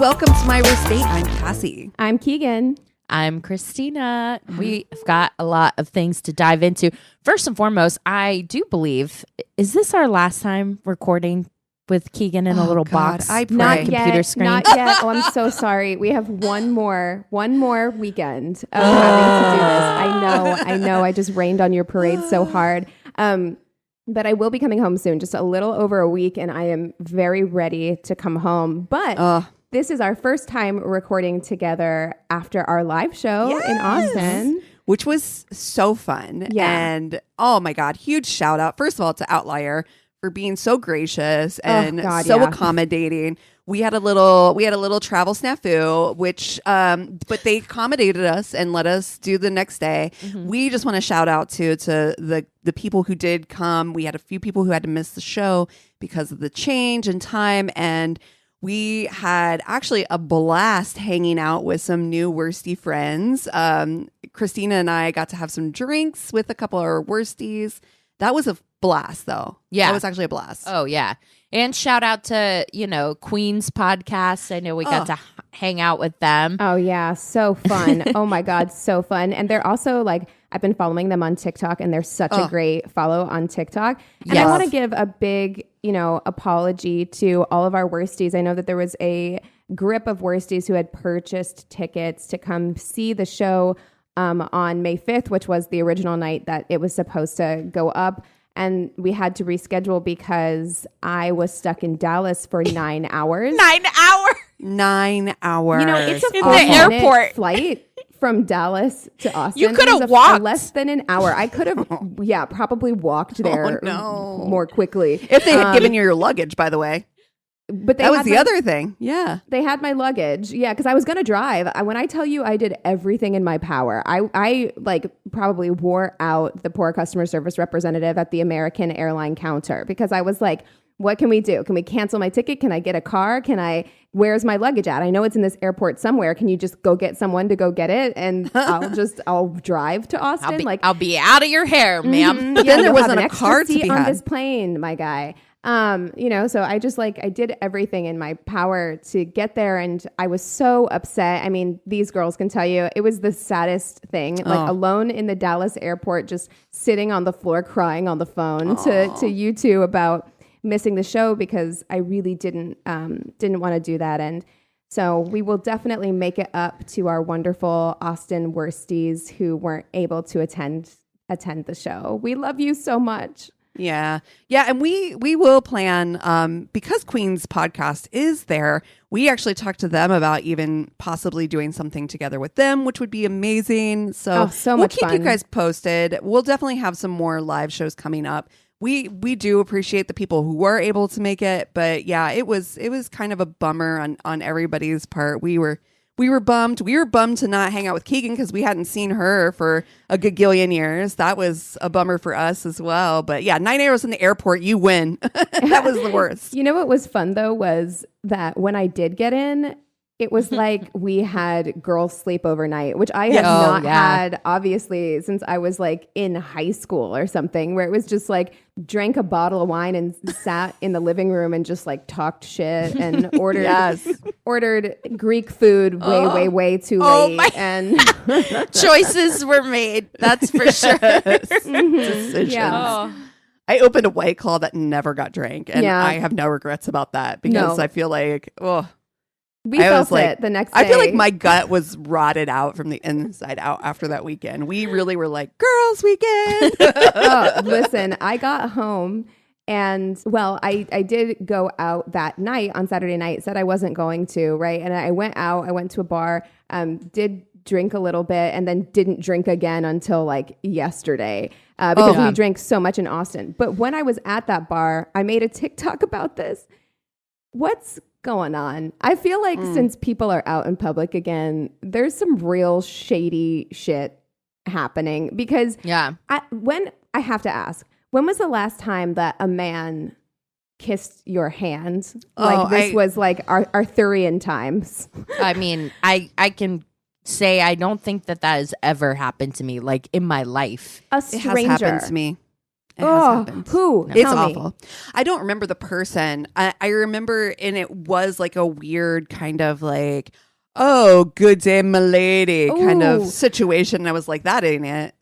Welcome to My Worst Date. I'm Cassi. I'm Keegan. I'm Christina. We've got a lot of things to dive into. First and foremost, I do believe, is this our last time recording with Keegan in a little box? I pray. Not computer yet. screen. Not yet. Oh, I'm so sorry. We have one more weekend of having to do this. I know. I just rained on your parade so hard. But I will be coming home soon, just a little over a week, and I am very ready to come home. But this is our first time recording together after our live show in Austin. Which was so fun. Yeah. And oh my God, huge shout out. First of all, to Outlier for being so gracious and accommodating. We had a little travel snafu, which but they accommodated us and let us do the next day. Mm-hmm. We just want to shout out to the people who did come. We had a few people who had to miss the show because of the change in time, and we had actually a blast hanging out with some new worsty friends. Christina and I got to have some drinks with a couple of our worsties. That was a blast, though. Yeah. That was actually a blast. Oh, yeah. And shout out to, Queen's podcast. I know we got to hang out with them. Oh, yeah. So fun. Oh, my God. So fun. And they're also I've been following them on TikTok, and they're such a great follow on TikTok. And I want to give a big, apology to all of our worsties. I know that there was a grip of worsties who had purchased tickets to come see the show on May 5th, which was the original night that it was supposed to go up. And we had to reschedule because I was stuck in Dallas for 9 hours. 9 hours? 9 hours. It's a in the airport flight from Dallas to Austin. You could have walked. Less than an hour. I could have, probably walked there more quickly. If they had given you your luggage, by the way. But that was the other thing. Yeah. They had my luggage. Yeah, because I was going to drive. When I tell you I did everything in my power, I probably wore out the poor customer service representative at the American airline counter because I was like, what can we do? Can we cancel my ticket? Can I get a car? Where's my luggage at? I know it's in this airport somewhere. Can you just go get someone to go get it? And I'll drive to Austin. I'll be out of your hair, ma'am. But then there wasn't a car to be on had this plane, my guy. So I just I did everything in my power to get there, and I was so upset. I mean, these girls can tell you it was the saddest thing. Alone in the Dallas airport, just sitting on the floor crying on the phone to you two about missing the show because I really didn't want to do that. And so we will definitely make it up to our wonderful Austin worsties who weren't able to attend the show. We love you so much. Yeah. And we will plan, because Queen's podcast is there, we actually talked to them about even possibly doing something together with them, which would be amazing. So we'll keep you guys posted. We'll definitely have some more live shows coming up. We do appreciate the people who were able to make it, but yeah, it was kind of a bummer on everybody's part. We were bummed. We were bummed to not hang out with Keegan because we hadn't seen her for a gagillion years. That was a bummer for us as well. But yeah, 9 hours in the airport, you win. That was the worst. You know what was fun though was that when I did get in, it was like we had girls sleep overnight, which I have not had obviously since I was in high school or something, where it was just drank a bottle of wine and sat in the living room and just talked shit and ordered Greek food way too late. And choices were made. That's for sure. Decisions. Yeah. I opened a White Claw that never got drank, and I have no regrets about that because I feel we felt it the next day. I feel like my gut was rotted out from the inside out after that weekend. We really were girls weekend. Listen, I got home and I did go out that night on Saturday night, said I wasn't going to, right? And I went out, I went to a bar, did drink a little bit and then didn't drink again until yesterday because we drank so much in Austin. But when I was at that bar, I made a TikTok about this. What's going on? I feel like since people are out in public again, there's some real shady shit happening because I have to ask, when was the last time that a man kissed your hand? This was Arthurian times. I mean, I can say I don't think that has ever happened to me in my life. A stranger. It has happened to me. It has happened. Who? It's Tell me. awful. I don't remember the person. I remember, and it was like a weird kind of like, oh, good day, milady kind of Ooh. situation. I was like, that ain't it.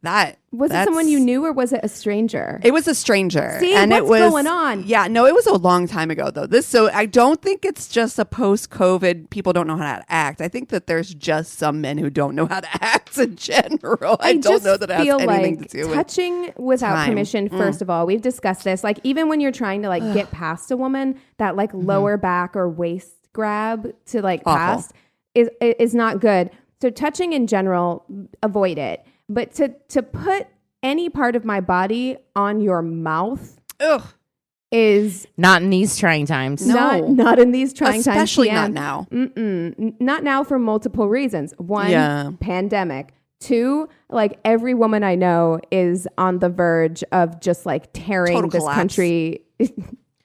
Was it someone you knew or was it a stranger? It was a stranger. See, and what's it was going on? Yeah, no, it was a long time ago though. So I don't think it's just a post-COVID people don't know how to act. I think that there's just some men who don't know how to act in general. I don't know that it has anything to do with touching without time. permission. First of all, we've discussed this. Like even when you're trying to like get past a woman, that like lower back or waist grab to like Awful. past is not good. So touching in general, avoid it. But to put any part of my body on your mouth is Not in these trying times. No. not in these trying times. Especially TM. not now. Not now for multiple reasons. One, Yeah. pandemic. Two, like every woman I know is on the verge of just like tearing Total this collapse. country to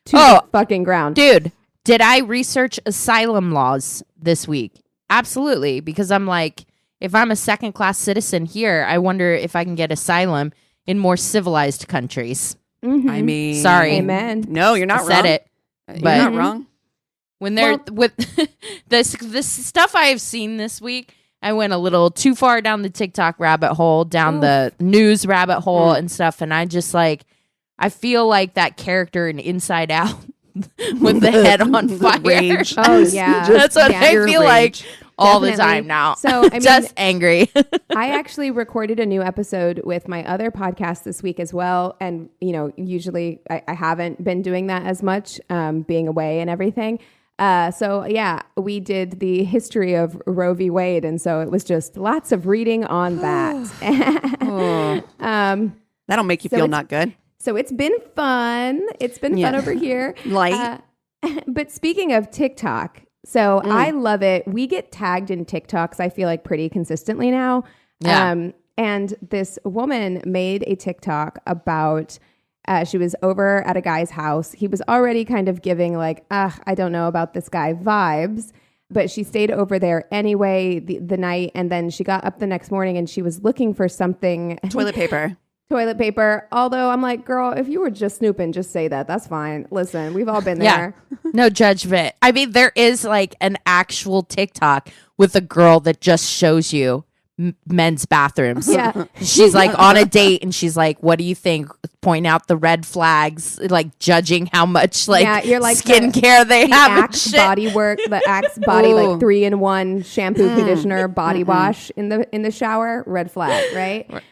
the fucking ground. Dude, did I research asylum laws this week? Absolutely. Because I'm like, if I'm a second class citizen here, I wonder if I can get asylum in more civilized countries. I mean, Sorry. Amen. No, you're not I said wrong. it. You're but- not wrong. When they're with this stuff I have seen this week, I went a little too far down the TikTok rabbit hole, down the news rabbit hole and stuff. And I just like, I feel like that character in Inside Out with the head on fire. Rage. Oh yeah. That's what I pure feel rage. like all Definitely. the time now. So, I mean, just angry. I actually recorded a new episode with my other podcast this week as well. And, you know, usually I haven't been doing that as much, being away and everything. So, yeah, we did the history of Roe v. Wade. And so it was just lots of reading on that. That'll make you So feel it's- not good. So it's been fun. It's been fun over here. Light. But speaking of TikTok, so I love it. We get tagged in TikToks, I feel like pretty consistently now. Yeah. And this woman made a TikTok about, she was over at a guy's house. He was already kind of giving like, I don't know about this guy vibes, but she stayed over there anyway the night. And then she got up the next morning and she was looking for something. Toilet paper. Toilet paper. Although I'm like, girl, if you were just snooping, just say that. That's fine. Listen, we've all been there. No judgment. I mean, there is like an actual TikTok with a girl that just shows you men's bathrooms. Yeah. She's like on a date and she's like, what do you think? Point out the red flags, like judging how much like, You're like skincare they the have and Axe shit. body work, the Axe body Ooh. like 3-in-1 shampoo, conditioner, body wash in the shower. Red flag, right?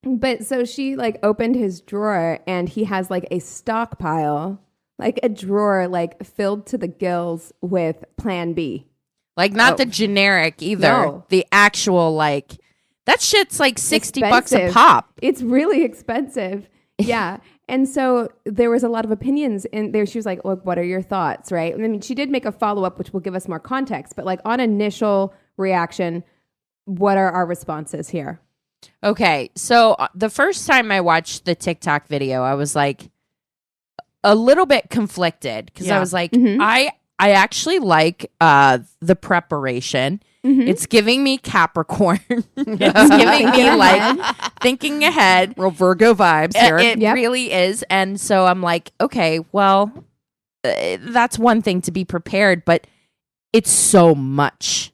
But so she like opened his drawer and he has like a stockpile, like a drawer like filled to the gills with Plan B. Like not the generic either. No. The actual like that shit's like $60 a Expensive. pop. It's really expensive. Yeah. And so there was a lot of opinions in there. She was like, look, what are your thoughts? Right. I mean, she did make a follow-up, which will give us more context, but like on initial reaction, what are our responses here? Okay, so the first time I watched the TikTok video, I was like a little bit conflicted because I was like, I actually like the preparation. It's giving me Capricorn. It's giving me like thinking ahead. Real Virgo vibes here. It really is. And so I'm like, okay, well, that's one thing to be prepared, but it's so much.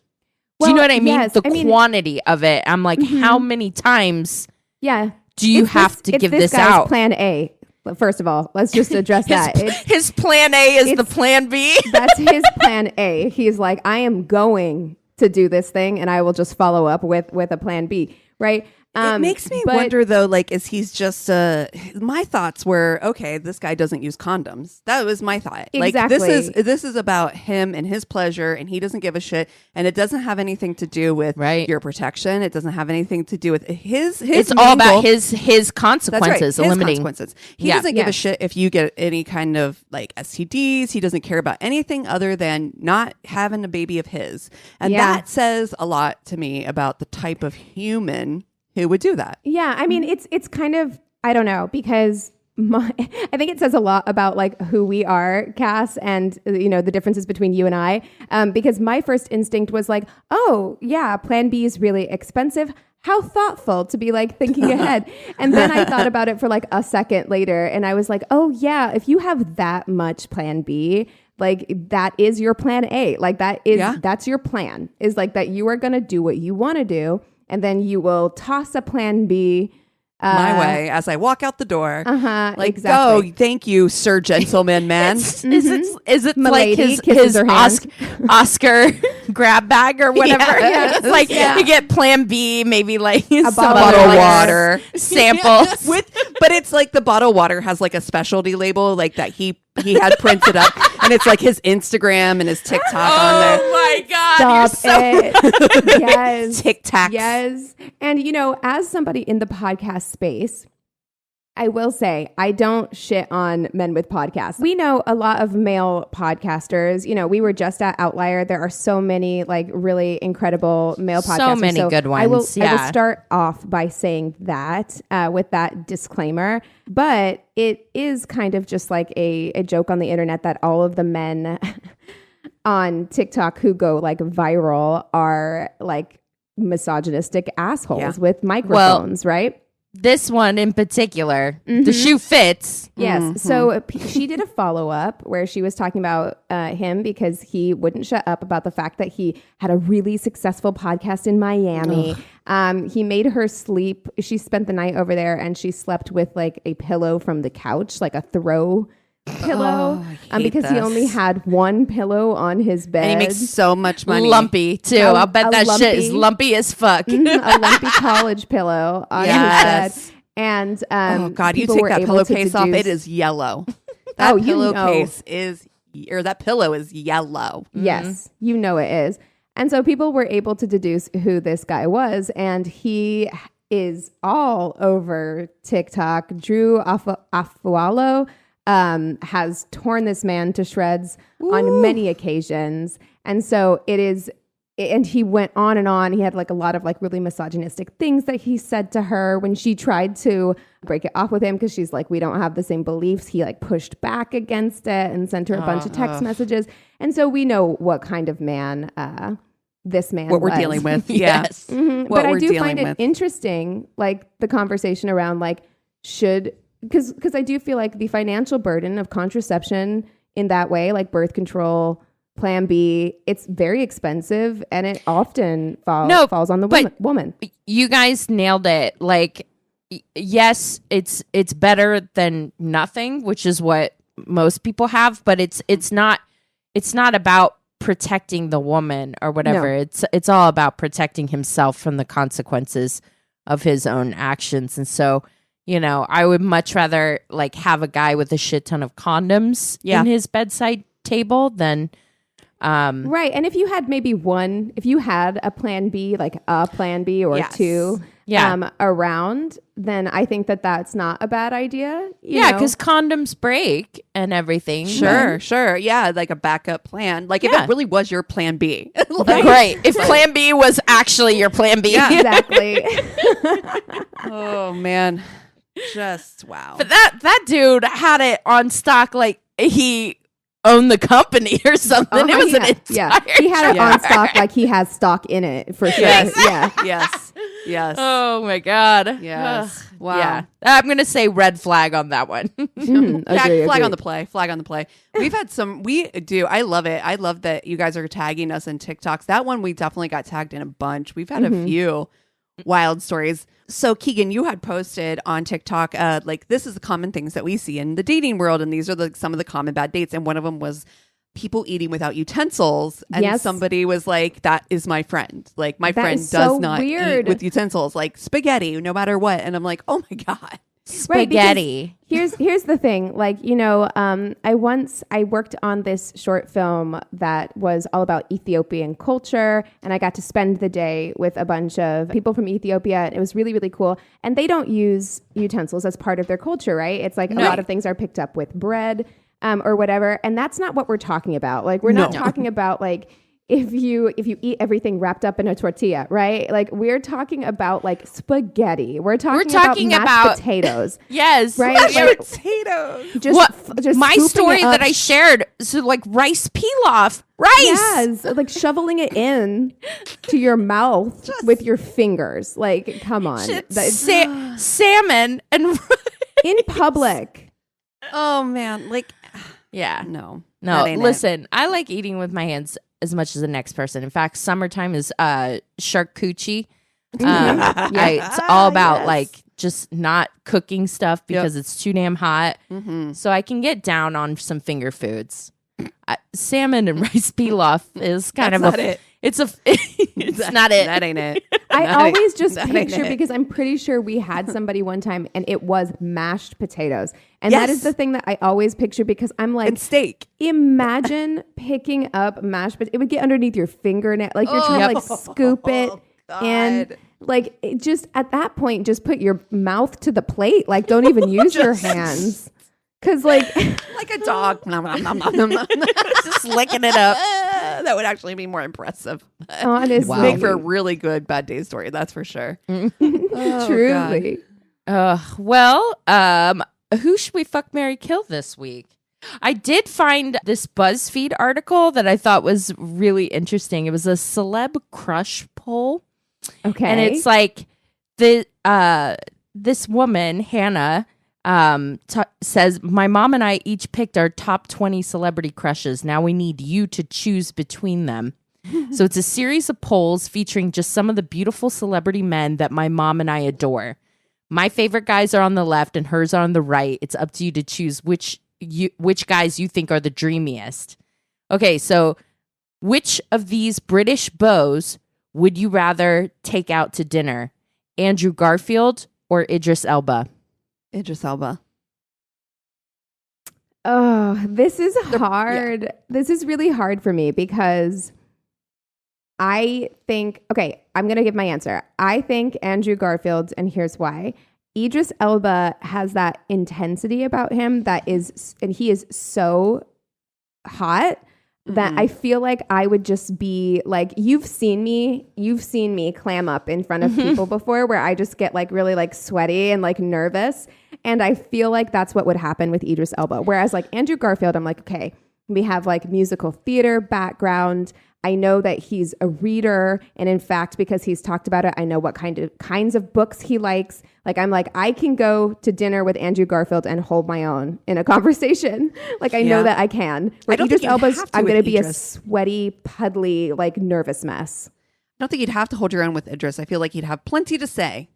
Do you know what I mean? Yes. The quantity of it. I'm like, how many times do you have to give this guy's out? Plan A. First of all, let's just address that. His plan A is the plan B. That's his plan A. He's like, I am going to do this thing and I will just follow up with a plan B, right? It makes me wonder though, like, is he's just my thoughts were, okay, this guy doesn't use condoms. That was my thought. Exactly. Like this is about him and his pleasure and he doesn't give a shit and it doesn't have anything to do with your protection. It doesn't have anything to do with his It's all about his consequences, That's right, eliminating his consequences. He doesn't give a shit if you get any kind of like STDs. He doesn't care about anything other than not having a baby of his. And that says a lot to me about the type of human who would do that. Yeah, I mean, it's kind of, I don't know, because I think it says a lot about like who we are, Cass, and you know the differences between you and I. Because my first instinct was like, oh yeah, Plan B is really expensive. how thoughtful to be like thinking ahead. And then I thought about it for like a second later and I was like, oh yeah, if you have that much plan B, like that is your plan A. Like that's your plan, is like that you are going to do what you want to do. And then you will toss a plan B my way as I walk out the door. Like, exactly. go, thank you, Sir Gentleman Man. Is it Milady like kisses his her hand. Oscar grab bag or whatever? Yeah. It's like you get plan B, maybe like some bottle other, of like, water. samples. But it's like the bottled water has like a specialty label like that he had printed up, and it's like his Instagram and his TikTok on there. Oh my God. Stop it. Yes. TikToks. Yes. And, you know, as somebody in the podcast space, I will say I don't shit on men with podcasts. We know a lot of male podcasters. You know, we were just at Outlier. There are so many like really incredible male podcasters. So many good ones. I will start off by saying that with that disclaimer. But it is kind of just like a joke on the internet that all of the men on TikTok who go like viral are like misogynistic assholes with microphones, right? This one in particular, the shoe fits. Yes. So she did a follow-up where she was talking about him because he wouldn't shut up about the fact that he had a really successful podcast in Miami. He made her sleep. She spent the night over there and she slept with like a pillow from the couch, like a throw pillow, because he only had one pillow on his bed. And he makes so much money. Lumpy too. I'll bet that shit is lumpy as fuck. A lumpy college pillow on his bed. And oh God, you take that pillowcase off, it is yellow. That pillowcase is, or that pillow is yellow. Yes, you know it is. And so people were able to deduce who this guy was, and he is all over TikTok. Drew Afualo has torn this man to shreds on many occasions. And so it is, and he went on and on. He had like a lot of like really misogynistic things that he said to her when she tried to break it off with him because she's like, we don't have the same beliefs. He like pushed back against it and sent her a bunch of text messages. And so we know what kind of man this man what was. we're dealing with. Yes. But I do find it interesting, like the conversation around like because I do feel like the financial burden of contraception in that way, like birth control, Plan B, it's very expensive and it often falls on the woman. You guys nailed it. Like, yes, it's better than nothing, which is what most people have, but it's not about protecting the woman or whatever. No. It's all about protecting himself from the consequences of his own actions. And so, you know, I would much rather like have a guy with a shit ton of condoms in his bedside table than right. And if you had if you had a plan B, like a plan B or two around, then I think that that's not a bad idea. Because condoms break and everything. Sure. Yeah, like a backup plan. Like if it really was your plan B. Like, right. If plan B was actually your plan B. Yeah, exactly. Oh, man. Just wow. But that dude had it on stock like he owned the company or something. It was an entire he had it on stock like he has stock in it for sure. Yes. Yes. Oh my God. Yes. Wow. Yeah. I'm gonna say red flag on that one. Flag on the play. We've had some. I love it. I love that you guys are tagging us in TikToks. That one we definitely got tagged in a bunch. We've had a few wild stories. So Keegan, you had posted on TikTok, like this is the common things that we see in the dating world, and these are some of the common bad dates. And one of them was people eating without utensils, and somebody was like, "That is my friend. Like my friend does not eat with utensils, like spaghetti, no matter what." And I'm like, "Oh my God." Spaghetti. Right, here's the thing. Like, you know, I worked on this short film that was all about Ethiopian culture, and I got to spend the day with a bunch of people from Ethiopia. It was really, really cool. And they don't use utensils as part of their culture, right? It's like a lot of things are picked up with bread or whatever. And that's not what we're talking about. Like, we're not talking about like if you eat everything wrapped up in a tortilla, right? Like we're talking about like spaghetti. We're talking about mashed potatoes. Yes. Right? Mashed potatoes. Just my story that I shared. So like rice pilaf. Rice. Yes. Like shoveling it in to your mouth with your fingers. Like, come on. Salmon and in public. Oh man. Like, yeah. No. Listen, I like eating with my hands as much as the next person. In fact, summertime is charcuterie. It's all about like just not cooking stuff because it's too damn hot. Mm-hmm. So I can get down on some finger foods. Salmon and rice pilaf is kind of it. It's not it. That ain't it. I always just picture, because I'm pretty sure we had somebody one time and it was mashed potatoes. And that is the thing that I always picture, because I'm like, and steak. Imagine picking up mashed potatoes. It would get underneath your fingernail. Like you're trying to like scoop it. And like just at that point, just put your mouth to the plate. Like don't even use your hands. Because like a dog. Just licking it up. That would actually be more impressive. Honestly. Make for a really good bad day story. That's for sure. Truly. Who should we fuck, marry, kill this week? I did find this BuzzFeed article that I thought was really interesting. It was a celeb crush poll. Okay. And it's like this woman, Hannah, says, my mom and I each picked our top 20 celebrity crushes. Now we need you to choose between them. So it's a series of polls featuring just some of the beautiful celebrity men that my mom and I adore. My favorite guys are on the left and hers are on the right. It's up to you to choose which guys you think are the dreamiest. Okay, so which of these British beaus would you rather take out to dinner? Andrew Garfield or Idris Elba? Idris Elba. Oh, this is hard. Yeah. This is really hard for me because I think, okay, I'm going to give my answer. I think Andrew Garfield, and here's why. Idris Elba has that intensity about him and he is so hot that I feel like I would just be like, you've seen me clam up in front of people before, where I just get like really like sweaty and like nervous. And I feel like that's what would happen with Idris Elba. Whereas like Andrew Garfield, I'm like, okay, we have like musical theater background. I know that he's a reader. And in fact, because he's talked about it, I know what kinds of books he likes. Like, I'm like, I can go to dinner with Andrew Garfield and hold my own in a conversation. Like, I know that I can. Where Idris Elba's, I'm going to be a sweaty, puddly, like nervous mess. I don't think you'd have to hold your own with Idris. I feel like he'd have plenty to say.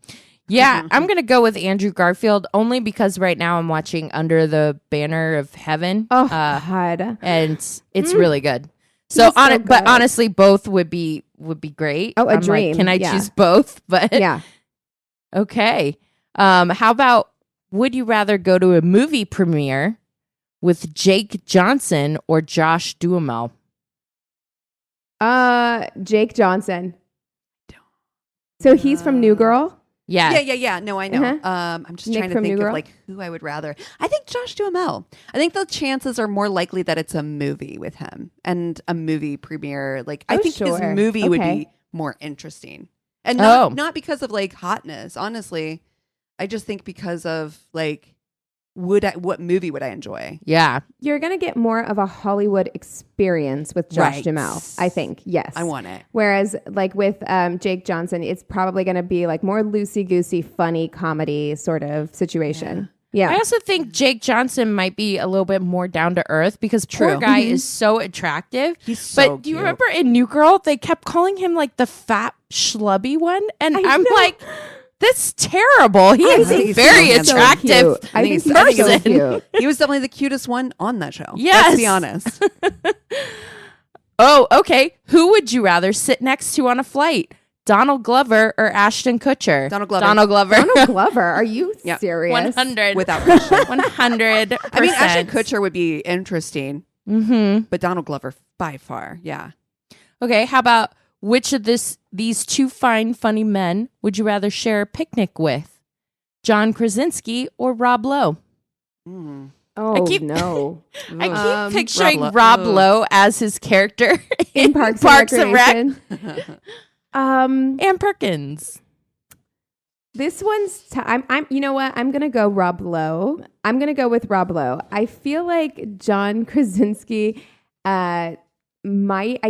Yeah, I'm going to go with Andrew Garfield only because right now I'm watching Under the Banner of Heaven. Oh, God. And it's really good. So, but honestly, both would be great. Oh, a dream. Like, can I choose both? But yeah. Okay. How about, would you rather go to a movie premiere with Jake Johnson or Josh Duhamel? Jake Johnson. So he's from New Girl? Yeah. No, I know. I'm just trying to think of like who I would rather. I think Josh Duhamel. I think the chances are more likely that it's a movie with him and a movie premiere. Like I think his movie would be more interesting, and not because of like hotness. Honestly, I just think because of like what movie would I enjoy? Yeah, you're gonna get more of a Hollywood experience with Josh Duhamel. I think yes, I want it. Whereas like with Jake Johnson, it's probably gonna be like more loosey goosey, funny comedy sort of situation. Yeah. I also think Jake Johnson might be a little bit more down to earth because poor guy is so attractive. He's so But do you remember in New Girl they kept calling him like the fat schlubby one, and I'm like, that's terrible. He is very attractive. I think he's so cute. He was definitely the cutest one on that show. Yes. Let's be honest. Oh, okay. Who would you rather sit next to on a flight? Donald Glover or Ashton Kutcher? Donald Glover. Donald Glover. Are you serious? 100. Without question. 100%. I mean, Ashton Kutcher would be interesting. But Donald Glover by far. Yeah. Okay. How about, which of these two fine, funny men would you rather share a picnic with? John Krasinski or Rob Lowe? Oh, no. I keep picturing Rob Lowe as his character in Parks and Rec. Ann Perkins. This one's I'm you know what? I'm going to go Rob Lowe. I'm going to go with Rob Lowe. I feel like John Krasinski I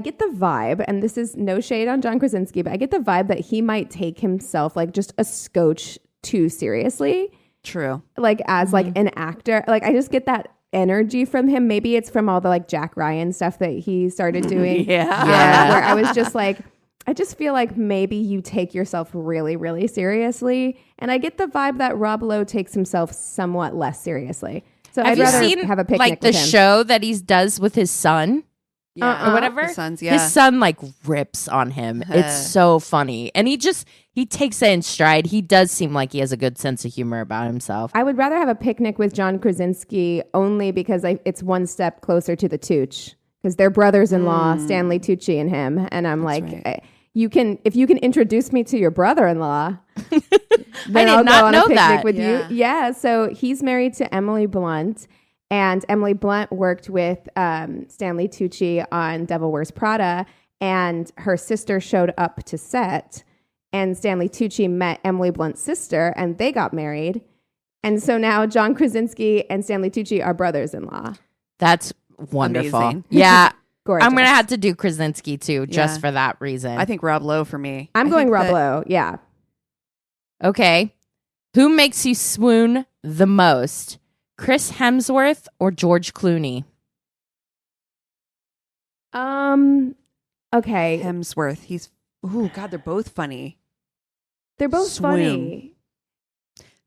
get the vibe, and this is no shade on John Krasinski, but I get the vibe that he might take himself like just a scotch too seriously. True. Like as like an actor. Like I just get that energy from him. Maybe it's from all the like Jack Ryan stuff that he started doing. Where I was just like, I just feel like maybe you take yourself really, really seriously. And I get the vibe that Rob Lowe takes himself somewhat less seriously. So I'd rather have a picnic like the with him. show that he does with his son? Or whatever. His son like rips on him. It's so funny. And he takes it in stride. He does seem like he has a good sense of humor about himself. I would rather have a picnic with John Krasinski only because it's one step closer to the Tooch. Because they're brothers-in-law, Stanley Tucci and him. And I'm if you can introduce me to your brother-in-law, then I'll go on a picnic with you. Yeah. So he's married to Emily Blunt. And Emily Blunt worked with Stanley Tucci on Devil Wears Prada, and her sister showed up to set, and Stanley Tucci met Emily Blunt's sister, and they got married. And so now John Krasinski and Stanley Tucci are brothers-in-law. That's wonderful. Amazing. Yeah. Gorgeous. I'm going to have to do Krasinski too, just for that reason. I think Rob Lowe for me. I'm going Rob Lowe, yeah. Okay. Who makes you swoon the most? Chris Hemsworth or George Clooney? Okay. Hemsworth. They're both funny. They're both funny.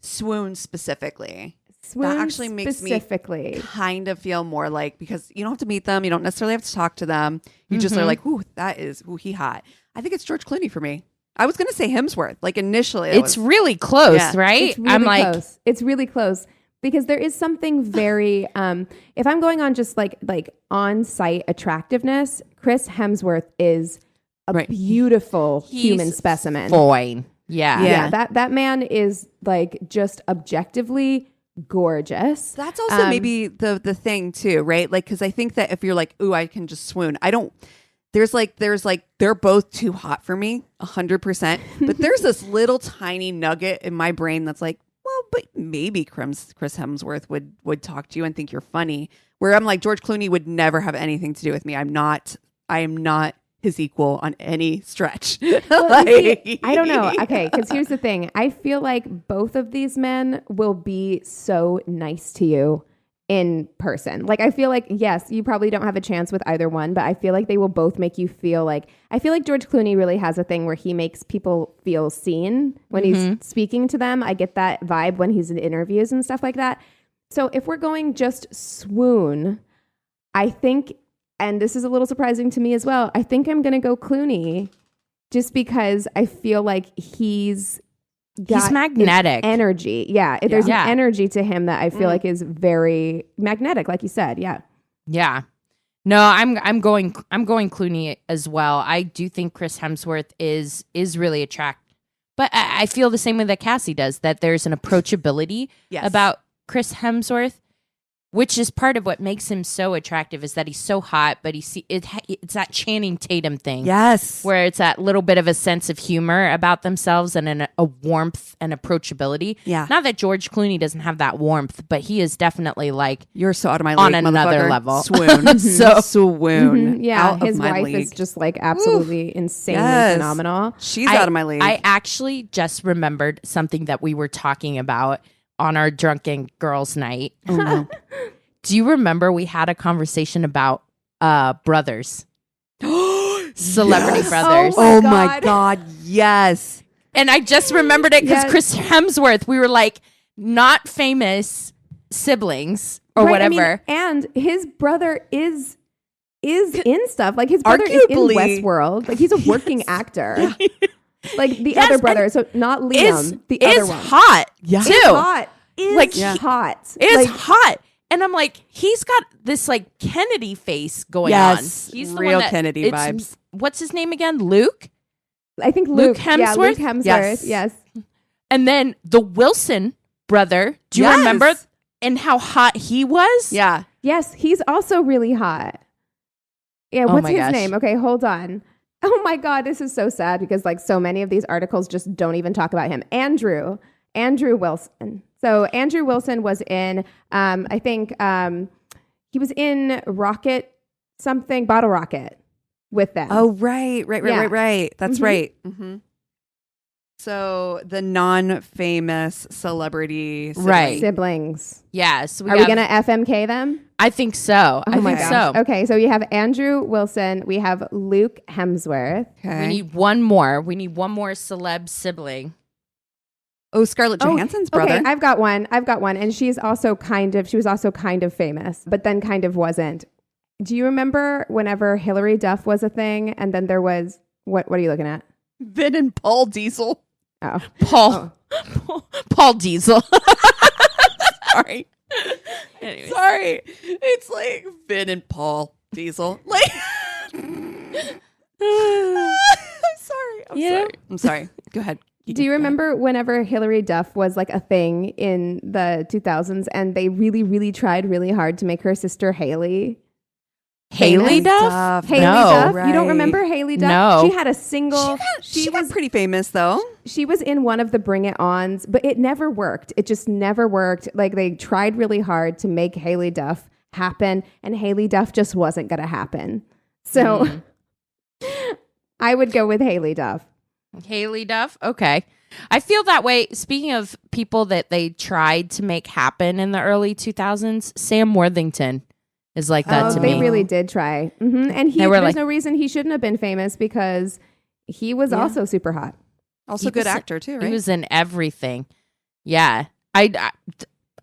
Swoon specifically. Swoon that actually makes me kind of feel more like, because you don't have to meet them, you don't necessarily have to talk to them. You just are like, he hot. I think it's George Clooney for me. I was going to say Hemsworth. Like initially, it's really close, right? It's really close. It's really close. Because there is something very, if I'm going on just like on-site attractiveness, Chris Hemsworth is a beautiful human specimen. Boy, yeah. That man is like just objectively gorgeous. That's also maybe the thing too, right? Like, because I think that if you're like, ooh, I can just swoon. There's they're both too hot for me, 100%. But there's this little tiny nugget in my brain that's like, well, but maybe Chris Hemsworth would talk to you and think you're funny. Where I'm like, George Clooney would never have anything to do with me. I am not his equal on any stretch. Well, see, I don't know. Okay, because here's the thing. I feel like both of these men will be so nice to you in person. Like, I feel like, yes, you probably don't have a chance with either one, but I feel like they will both make you feel like, I feel like George Clooney really has a thing where he makes people feel seen when he's speaking to them. I get that vibe when he's in interviews and stuff like that. So if we're going just swoon, I think, and this is a little surprising to me as well, I think I'm going to go Clooney just because I feel like he's magnetic energy. Yeah. There's an energy to him that I feel like is very magnetic, like you said. Yeah. Yeah. No, I'm going Clooney as well. I do think Chris Hemsworth is really attractive. But I feel the same way that Cassie does, that there's an approachability about Chris Hemsworth, which is part of what makes him so attractive, is that he's so hot, but it's that Channing Tatum thing. Yes. Where it's that little bit of a sense of humor about themselves and a warmth and approachability. Yeah. Not that George Clooney doesn't have that warmth, but he is definitely like, you're so out of my league, on another level. Swoon. Swoon. Yeah. His wife is just like absolutely insanely phenomenal. She's out of my league. I actually just remembered something that we were talking about on our drunken girls' night. Oh, no. Do you remember we had a conversation about brothers? Celebrity brothers. Oh my God. Yes. And I just remembered it because Chris Hemsworth, we were like, not famous siblings or whatever. And his brother is in stuff. Like his brother is in Westworld. Like he's a working actor. Like the other brother, so not Liam, the other one. Hot, too. Hot. Hot. It's hot. And I'm like, he's got this like Kennedy face going on. He's the real one that, Kennedy vibes. What's his name again? Luke? I think Luke Hemsworth. Yeah, Luke Hemsworth. Yes. And then the Wilson brother. Do you remember and how hot he was. Yeah. Yes, he's also really hot. Yeah, Oh what's my his gosh. name? Okay, hold on. Oh my God, this is so sad because like so many of these articles just don't even talk about him. Andrew Wilson. So Andrew Wilson was in, I think he was in Bottle Rocket with them. Oh, right. Yeah. That's Mhm. right. Mm-hmm. So the non-famous celebrity sibling. Right. Siblings. Yes. Are we going to FMK them? I think so. I my think gosh. so. Okay, so we have Andrew Wilson. We have Luke Hemsworth. Okay. We need one more. We need one more celeb sibling. Oh, Scarlett Johansson's brother. Okay, I've got one. And she was also kind of famous, but then kind of wasn't. Do you remember whenever Hillary Duff was a thing and then there was, what are you looking at? Vin and Paul Diesel. Oh. Paul Diesel. Sorry. Anyways. Sorry. It's like Vin and Paul Diesel. Like I'm sorry. Go ahead. Do you remember whenever Hillary Duff was like a thing in the 2000s and they really, really tried really hard to make her sister Haley? Haley Duff? Haley No. Duff? Right. You don't remember Haley Duff? No. She had a single... She was pretty famous though. She was in one of the Bring It Ons, but it never worked. It just never worked. Like they tried really hard to make Haley Duff happen and Haley Duff just wasn't going to happen. So I would go with Haley Duff. Haley Duff? Okay. I feel that way. Speaking of people that they tried to make happen in the early 2000s, Sam Worthington is like that to they me. really did try. And there's no reason he shouldn't have been famous because he was also super hot. Also good actor too, right? He was in everything. Yeah.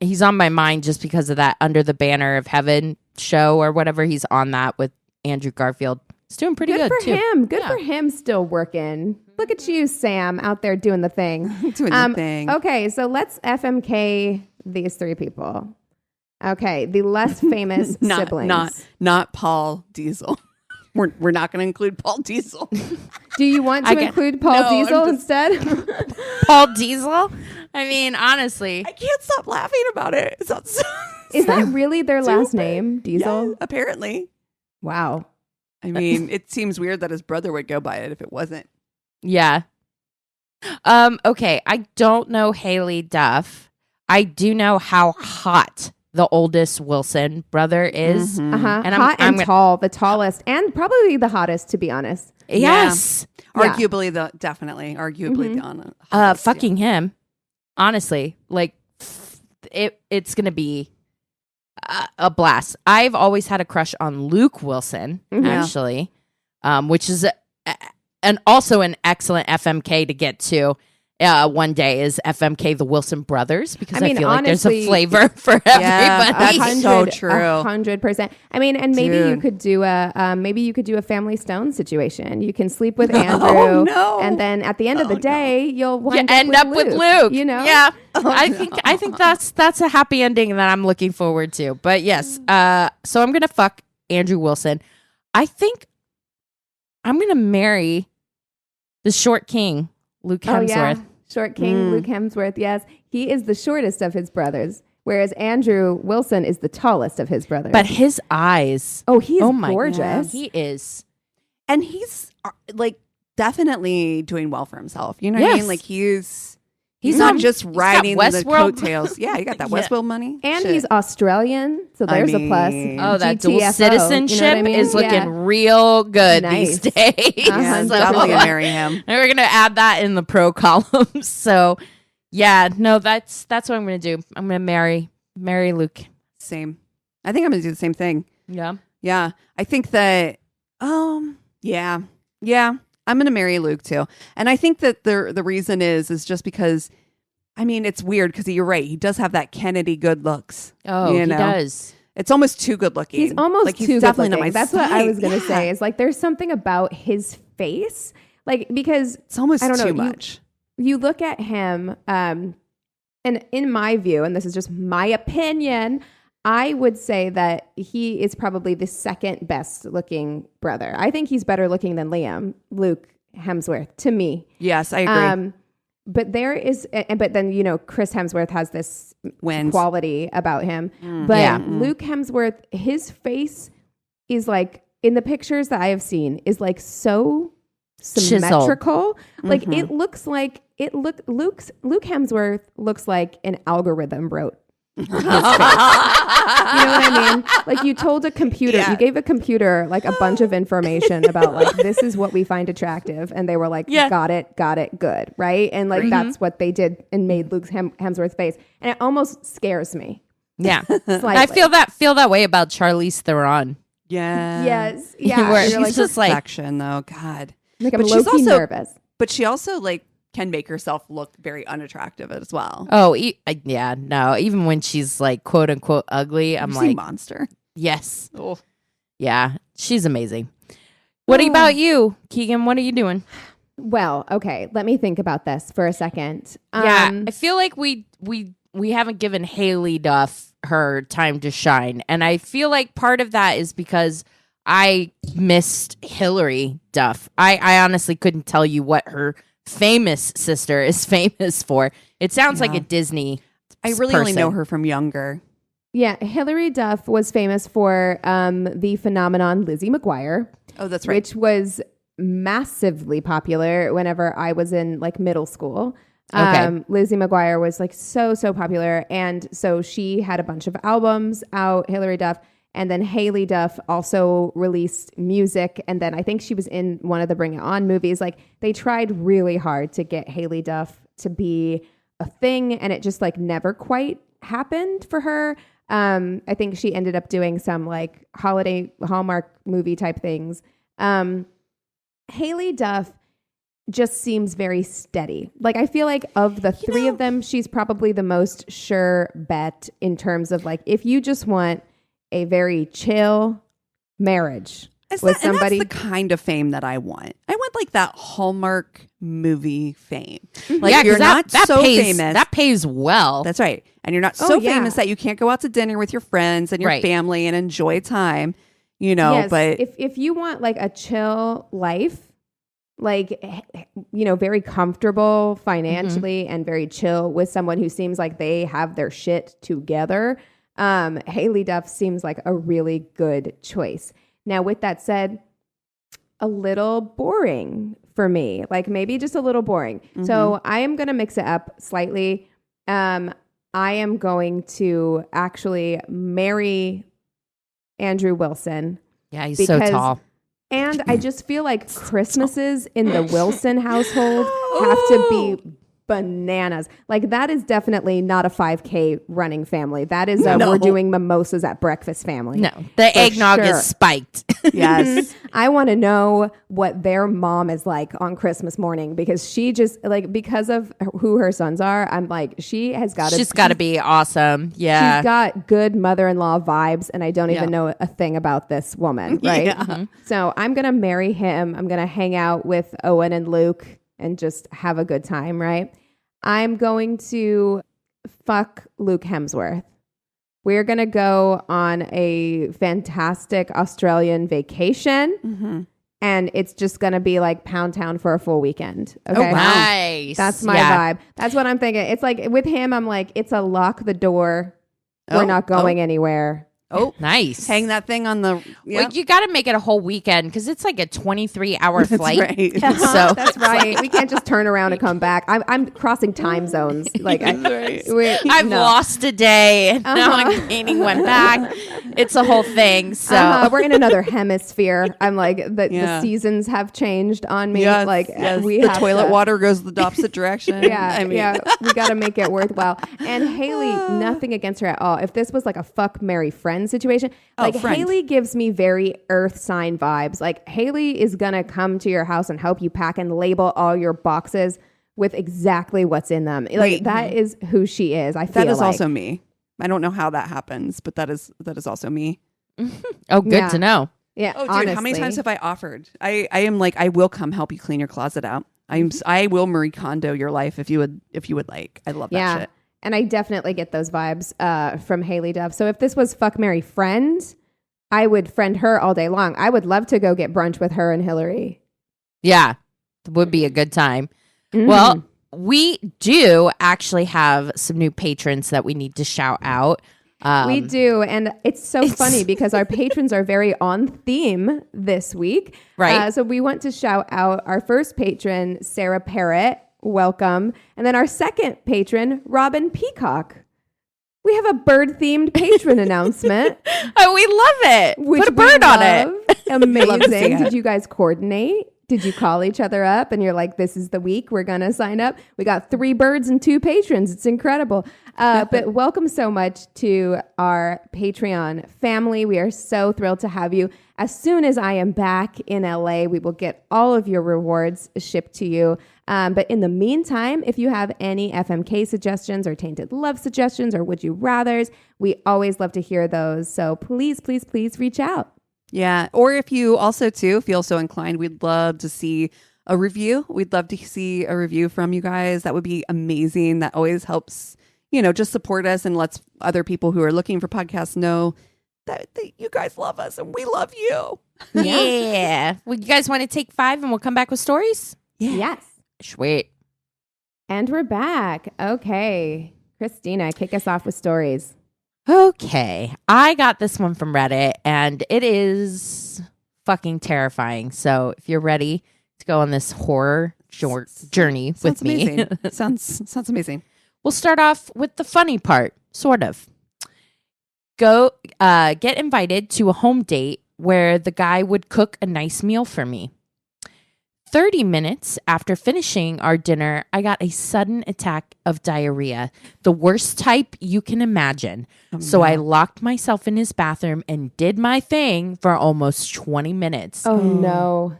He's on my mind just because of that Under the Banner of Heaven show or whatever. He's on that with Andrew Garfield. He's doing pretty good for too. him. Good for him still working. Look at you, Sam, out there doing the thing. Doing the thing. Okay, so let's FMK these three people. Okay, the less famous siblings. Not Paul Diesel. We're not going to include Paul Diesel. Do you want to include Paul Diesel instead? Paul Diesel? I mean, honestly. I can't stop laughing about it. It sounds Is that really their last name, Diesel? Yeah, apparently. Wow. I mean, it seems weird that his brother would go by it if it wasn't. Yeah. Okay, I don't know Haley Duff. I do know how hot the oldest Wilson brother is. And hot and tall, the tallest and probably the hottest, to be honest. Yes. Yeah. Arguably the hottest, fucking him. Honestly, like it's going to be a blast. I've always had a crush on Luke Wilson, actually, which is also an excellent FMK to get to. One day is FMK the Wilson brothers because I feel like there's a flavor for everybody. That's so true. 100%. I mean, and maybe you could do a Family Stone situation. You can sleep with Andrew, and then at the end of the day, you'll end up with Luke. You know? Yeah. I think that's a happy ending that I'm looking forward to. But yes, so I'm gonna fuck Andrew Wilson. I think I'm gonna marry the short king, Luke Hemsworth. Short king Luke Hemsworth, yes. He is the shortest of his brothers, whereas Andrew Wilson is the tallest of his brothers. But his eyes. He's gorgeous. God. He is. And he's like definitely doing well for himself. You know what I mean? Like he's not just riding the coattails. Yeah, you got that Westworld money. And he's Australian, so there's a plus. Oh, that dual GTFO, citizenship you know what I mean? is looking real good these days. Yeah, So, definitely gonna marry him. And we're gonna add that in the pro column. So, yeah, no, that's what I'm gonna do. I'm gonna marry Luke. Same. I think I'm gonna do the same thing. Yeah. Yeah. I think that. Yeah. I'm going to marry Luke too. And I think that the reason is just because, I mean, it's weird because you're right. He does have that Kennedy good looks. Oh, he does. It's almost too good looking. He's almost like, too good definitely looking. not my That's what I was going to say. Is like there's something about his face, like because it's almost I don't know, too much. You look at him, and in my view, and this is just my opinion, I would say that he is probably the second best looking brother. I think he's better looking than Luke Hemsworth, to me. Yes, I agree. but then, Chris Hemsworth has this quality about him. But Luke Hemsworth, his face is like, in the pictures that I have seen, is like so symmetrical. Like it looks like Luke Hemsworth looks like an algorithm wrote his face. You know what I mean? Like you told a computer, you gave a computer like a bunch of information about like, this is what we find attractive. And they were like, got it, good. Right. And like, that's what they did and made Luke Hemsworth's face. And it almost scares me. Yeah. I feel that way about Charlize Theron. Yeah. Yes. Yeah. Where she's like, just perfection though. God. Like I'm low-key nervous. But she also like can make herself look very unattractive as well. Oh, no. Even when she's like quote unquote ugly, I'm like monster. Yes. Oh. Yeah, she's amazing. What about you, Keegan? What are you doing? Well, okay. Let me think about this for a second. I feel like we haven't given Haley Duff her time to shine, and I feel like part of that is because I missed Hillary Duff. I honestly couldn't tell you what her famous sister is famous for. It sounds like a Disney I really only know her from younger. Yeah, Hillary Duff was famous for the phenomenon Lizzie McGuire. Oh, that's right. Which was massively popular whenever I was in like middle school. Lizzie McGuire was like so popular. And so she had a bunch of albums out, Hillary Duff. And then Haley Duff also released music. And then I think she was in one of the Bring It On movies. Like they tried really hard to get Haley Duff to be a thing. And it just like never quite happened for her. I think she ended up doing some like holiday Hallmark movie type things. Haley Duff just seems very steady. Like I feel like of the three of them, she's probably the most sure bet in terms of like, if you just want a very chill marriage with somebody. And that's the kind of fame that I want. I want like that Hallmark movie fame. Like you're not so famous. That pays well. That's right. And you're not so famous that you can't go out to dinner with your friends and your family and enjoy time, yes, but if you want like a chill life, like, very comfortable financially and very chill with someone who seems like they have their shit together, Haley Duff seems like a really good choice. Now, with that said, a little boring for me, like maybe just a little boring. So I am going to mix it up slightly. I am going to actually marry Andrew Wilson. Yeah, he's so tall. And I just feel like Christmases in the Wilson household have to be bananas. Like that is definitely not a 5K running family. That is we're doing mimosas at breakfast family. No, the eggnog is spiked. Yes. I want to know what their mom is like on Christmas morning because she just like, because of who her sons are, I'm like, she's got to be awesome. Yeah. She's got good mother-in-law vibes and I don't even know a thing about this woman. Right. Yeah. So I'm going to marry him. I'm going to hang out with Owen and Luke and just have a good time, right? I'm going to fuck Luke Hemsworth. We're going to go on a fantastic Australian vacation. And it's just going to be like Pound Town for a full weekend. Okay? Oh, nice. That's my vibe. That's what I'm thinking. It's like with him, I'm like, it's a lock the door. We're not going anywhere. Oh, nice. Hang that thing on the... Well, you got to make it a whole weekend because it's like a 23-hour flight. Right. So that's right. We can't just turn around and come back. I'm crossing time zones. Like I've lost a day and now I'm gaining one back. It's a whole thing. So we're in another hemisphere. I'm like the seasons have changed on me. Yes, like we the have toilet water goes the opposite direction. We got to make it worthwhile. And Haley, nothing against her at all. If this was like a fuck, marry, friend situation, like Haley gives me very earth sign vibes. Like Haley is gonna come to your house and help you pack and label all your boxes with exactly what's in them. Like that is who she is. I feel that is like. also me. I don't know how that happens, but that is also me. Oh, good to know. Yeah. Oh, dude, honestly. how many times have I offered? I am like, I will come help you clean your closet out. I will Marie Kondo your life if you would like. I love that shit. And I definitely get those vibes from Haley Duff. So if this was fuck, marry, friend, I would friend her all day long. I would love to go get brunch with her and Hillary. Yeah, it would be a good time. Well, we do actually have some new patrons that we need to shout out. We do. And it's funny because our patrons are very on theme this week. Right. So we want to shout out our first patron, Sarah Parrott. Welcome. And then our second patron, Robin Peacock. We have a bird-themed patron announcement. Oh, we love it. Put a bird on it. Amazing. Did you guys coordinate? Did you call each other up and you're like, this is the week we're going to sign up? We got 3 birds and 2 patrons. It's incredible. But welcome so much to our Patreon family. We are so thrilled to have you. As soon as I am back in LA, we will get all of your rewards shipped to you. But in the meantime, if you have any FMK suggestions or Tainted Love suggestions or Would You Rathers, we always love to hear those. So please, please, please reach out. Yeah. Or if you also too feel so inclined, we'd love to see a review. We'd love to see a review from you guys. That would be amazing. That always helps, just support us and lets other people who are looking for podcasts know that you guys love us and we love you. Yeah. Well, you guys want to take 5 and we'll come back with stories? Yeah. Yes. Sweet. And we're back. Okay. Christina, kick us off with stories. Okay, I got this one from Reddit, and it is fucking terrifying. So if you're ready to go on this horror journey with me. Sounds amazing. We'll start off with the funny part, sort of. Go get invited to a home date where the guy would cook a nice meal for me. 30 minutes after finishing our dinner, I got a sudden attack of diarrhea, the worst type you can imagine. So I locked myself in his bathroom and did my thing for almost 20 minutes. Oh, no.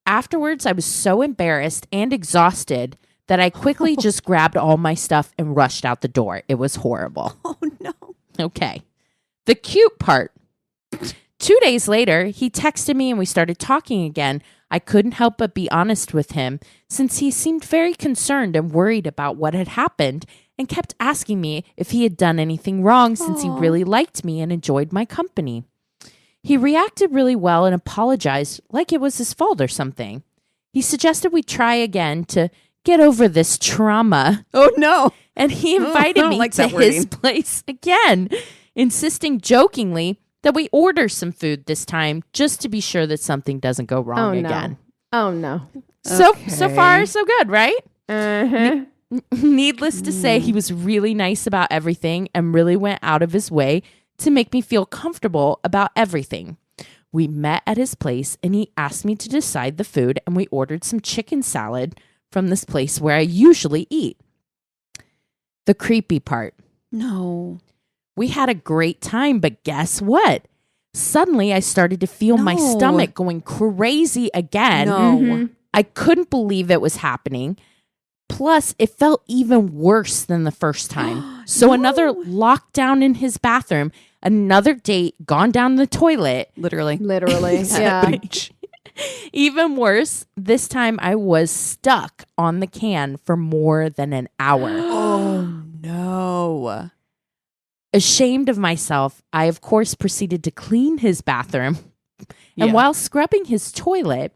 Afterwards, I was so embarrassed and exhausted that I quickly just grabbed all my stuff and rushed out the door. It was horrible. Oh, no. Okay. The cute part. 2 days later, he texted me and we started talking again. I couldn't help but be honest with him since he seemed very concerned and worried about what had happened and kept asking me if he had done anything wrong since he really liked me and enjoyed my company. He reacted really well and apologized like it was his fault or something. He suggested we try again to get over this trauma. Oh, no. And he invited me to his place again, insisting jokingly that we order some food this time just to be sure that something doesn't go wrong again. Oh, no. So far, so good, right? Needless to say, he was really nice about everything and really went out of his way to make me feel comfortable about everything. We met at his place and he asked me to decide the food and we ordered some chicken salad from this place where I usually eat. The creepy part. No. We had a great time, but guess what? Suddenly, I started to feel my stomach going crazy again. No. I couldn't believe it was happening. Plus, it felt even worse than the first time. So another lockdown in his bathroom, another date, gone down the toilet. Literally. Yeah. Even worse, this time I was stuck on the can for more than an hour. Oh, no. Ashamed of myself, I of course proceeded to clean his bathroom. And while scrubbing his toilet,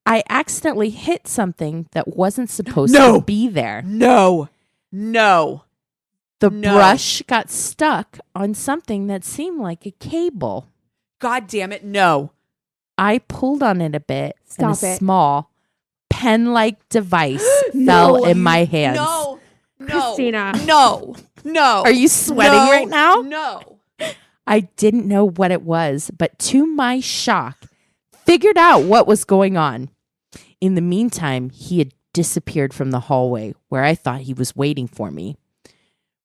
I accidentally hit something that wasn't supposed to be there. No. The brush got stuck on something that seemed like a cable. God damn it, no. I pulled on it a bit. Stop and a it. small pen-like device fell in my hands. No. Christina. No. Are you sweating right now? No. I didn't know what it was, but to my shock, figured out what was going on. In the meantime, he had disappeared from the hallway where I thought he was waiting for me.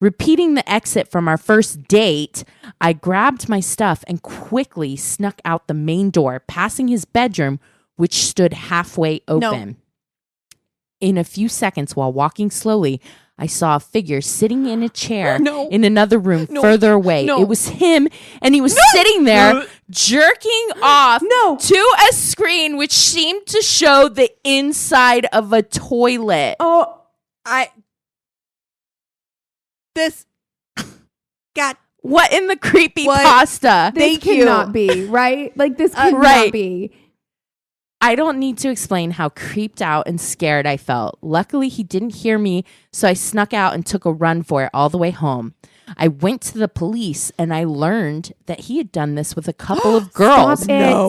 Repeating the exit from our first date, I grabbed my stuff and quickly snuck out the main door, passing his bedroom, which stood halfway open. No. In a few seconds, while walking slowly, I saw a figure sitting in a chair in another room further away. It was him, and he was sitting there jerking off to a screen which seemed to show the inside of a toilet. What in the creepy pasta? This cannot be, right? Like, this cannot be. I don't need to explain how creeped out and scared I felt. Luckily, he didn't hear me, so I snuck out and took a run for it all the way home. I went to the police and I learned that he had done this with a couple of girls.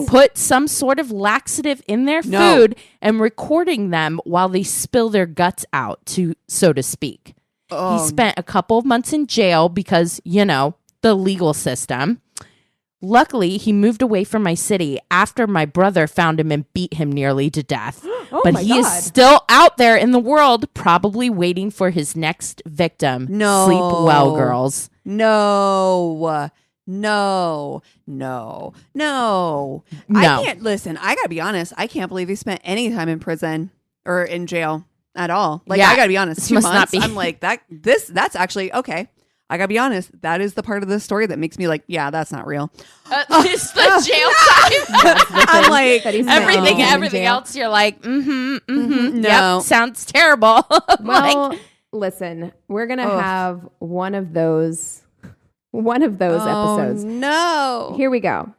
Put some sort of laxative in their food and recording them while they spill their guts out, so to speak. He spent a couple of months in jail because, the legal system. Luckily, he moved away from my city after my brother found him and beat him nearly to death. But he is still out there in the world, probably waiting for his next victim. No. Sleep well, girls. No. I can't listen. I gotta be honest. I can't believe he spent any time in prison or in jail at all. Like, I gotta be honest. 2 months. I'm like that's actually okay. I gotta be honest. That is the part of the story that makes me like, yeah, that's not real. It's the jail time. I'm like everything else. You're like, no, yep, sounds terrible. Well, listen, we're gonna have one of those episodes. No, here we go.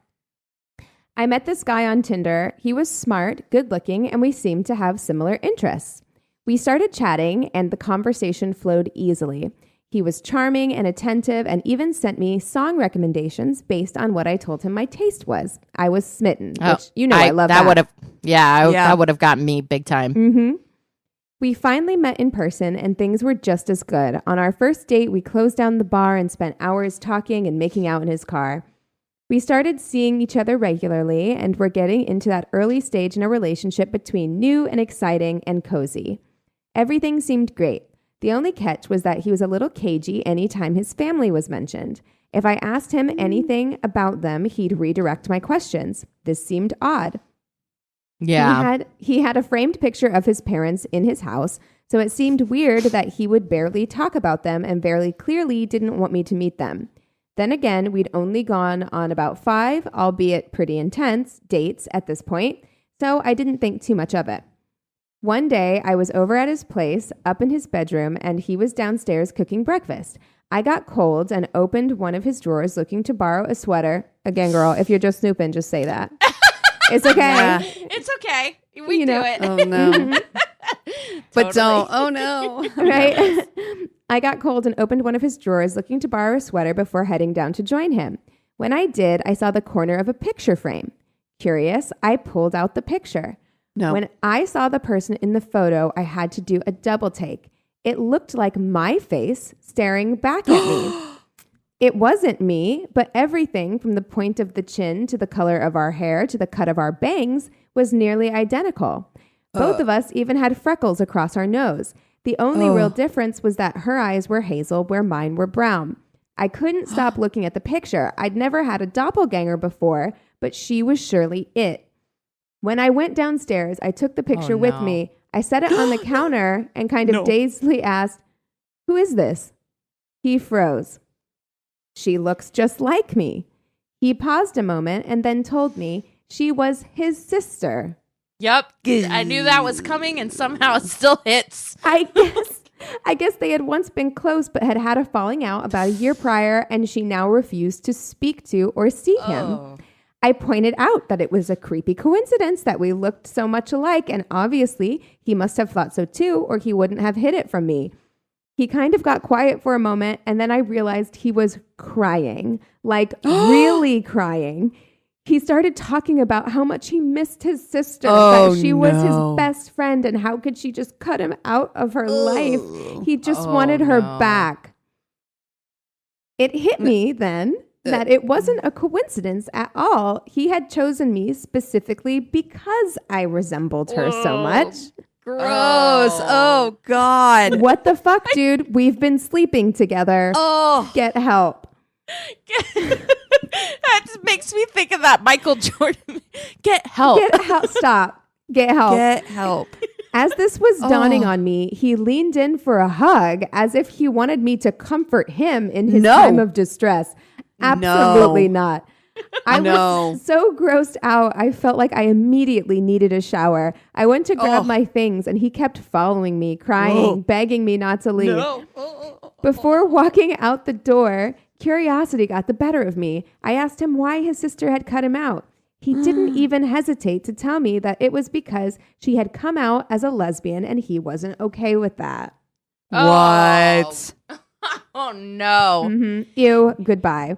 I met this guy on Tinder. He was smart, good looking, and we seemed to have similar interests. We started chatting, and the conversation flowed easily. He was charming and attentive and even sent me song recommendations based on what I told him my taste was. I was smitten, which I love that. That would have gotten me big time. Mm-hmm. We finally met in person and things were just as good. On our first date, we closed down the bar and spent hours talking and making out in his car. We started seeing each other regularly and were getting into that early stage in a relationship between new and exciting and cozy. Everything seemed great. The only catch was that he was a little cagey anytime his family was mentioned. If I asked him anything about them, he'd redirect my questions. This seemed odd. Yeah. He had a framed picture of his parents in his house, so it seemed weird that he would barely talk about them and very clearly didn't want me to meet them. Then again, we'd only gone on about 5, albeit pretty intense, dates at this point, so I didn't think too much of it. One day, I was over at his place, up in his bedroom, and he was downstairs cooking breakfast. I got cold and opened one of his drawers looking to borrow a sweater. Again, girl, if you're just snooping, just say that. It's okay. Yeah. It's okay. We do it. Oh, no. But don't. Oh, no. Right? I got cold and opened one of his drawers looking to borrow a sweater before heading down to join him. When I did, I saw the corner of a picture frame. Curious, I pulled out the picture. No. When I saw the person in the photo, I had to do a double take. It looked like my face staring back at me. It wasn't me, but everything from the point of the chin to the color of our hair to the cut of our bangs was nearly identical. Both of us even had freckles across our nose. The only real difference was that her eyes were hazel where mine were brown. I couldn't stop looking at the picture. I'd never had a doppelganger before, but she was surely it. When I went downstairs, I took the picture with me. I set it on the counter and kind of dazedly asked, "Who is this?" He froze. "She looks just like me." He paused a moment and then told me she was his sister. Yep. I knew that was coming and somehow it still hits. I guess they had once been close but had had a falling out about a year prior and she now refused to speak to or see him. I pointed out that it was a creepy coincidence that we looked so much alike, and obviously he must have thought so too, or he wouldn't have hid it from me. He kind of got quiet for a moment, and then I realized he was crying, like really crying. He started talking about how much he missed his sister, that she was his best friend, and how could she just cut him out of her life? He just wanted her back. It hit me then that it wasn't a coincidence at all. He had chosen me specifically because I resembled her so much. Gross. Oh, God. What the fuck, dude? We've been sleeping together. Get help. That just makes me think of that Michael Jordan. Get help. Get help. Stop. Get help. Get help. As this was dawning on me, he leaned in for a hug as if he wanted me to comfort him in his time of distress. Absolutely not. I was so grossed out. I felt like I immediately needed a shower. I went to grab my things and he kept following me, crying, begging me not to leave. Before walking out the door, curiosity got the better of me. I asked him why his sister had cut him out. He didn't even hesitate to tell me that it was because she had come out as a lesbian and he wasn't okay with that. What? Oh, no. Mm-hmm. Ew, goodbye.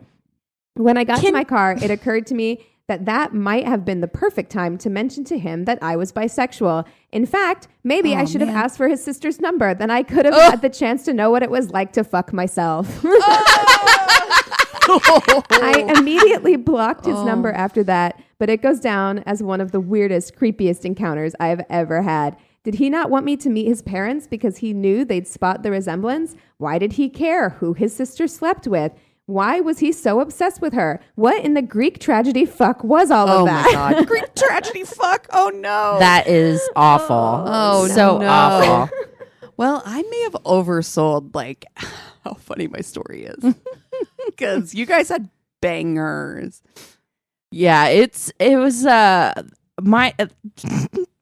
When I got to my car, it occurred to me that might have been the perfect time to mention to him that I was bisexual. In fact, maybe I should have asked for his sister's number. Then I could have had the chance to know what it was like to fuck myself. I immediately blocked his number after that, but it goes down as one of the weirdest, creepiest encounters I have ever had. Did he not want me to meet his parents because he knew they'd spot the resemblance? Why did he care who his sister slept with? Why was he so obsessed with her? What in the Greek tragedy fuck was all of that? Oh my God. Greek tragedy fuck. Oh no. That is awful. Oh, so no. awful. Well, I may have oversold like how funny my story is. Because you guys had bangers. Yeah, it was my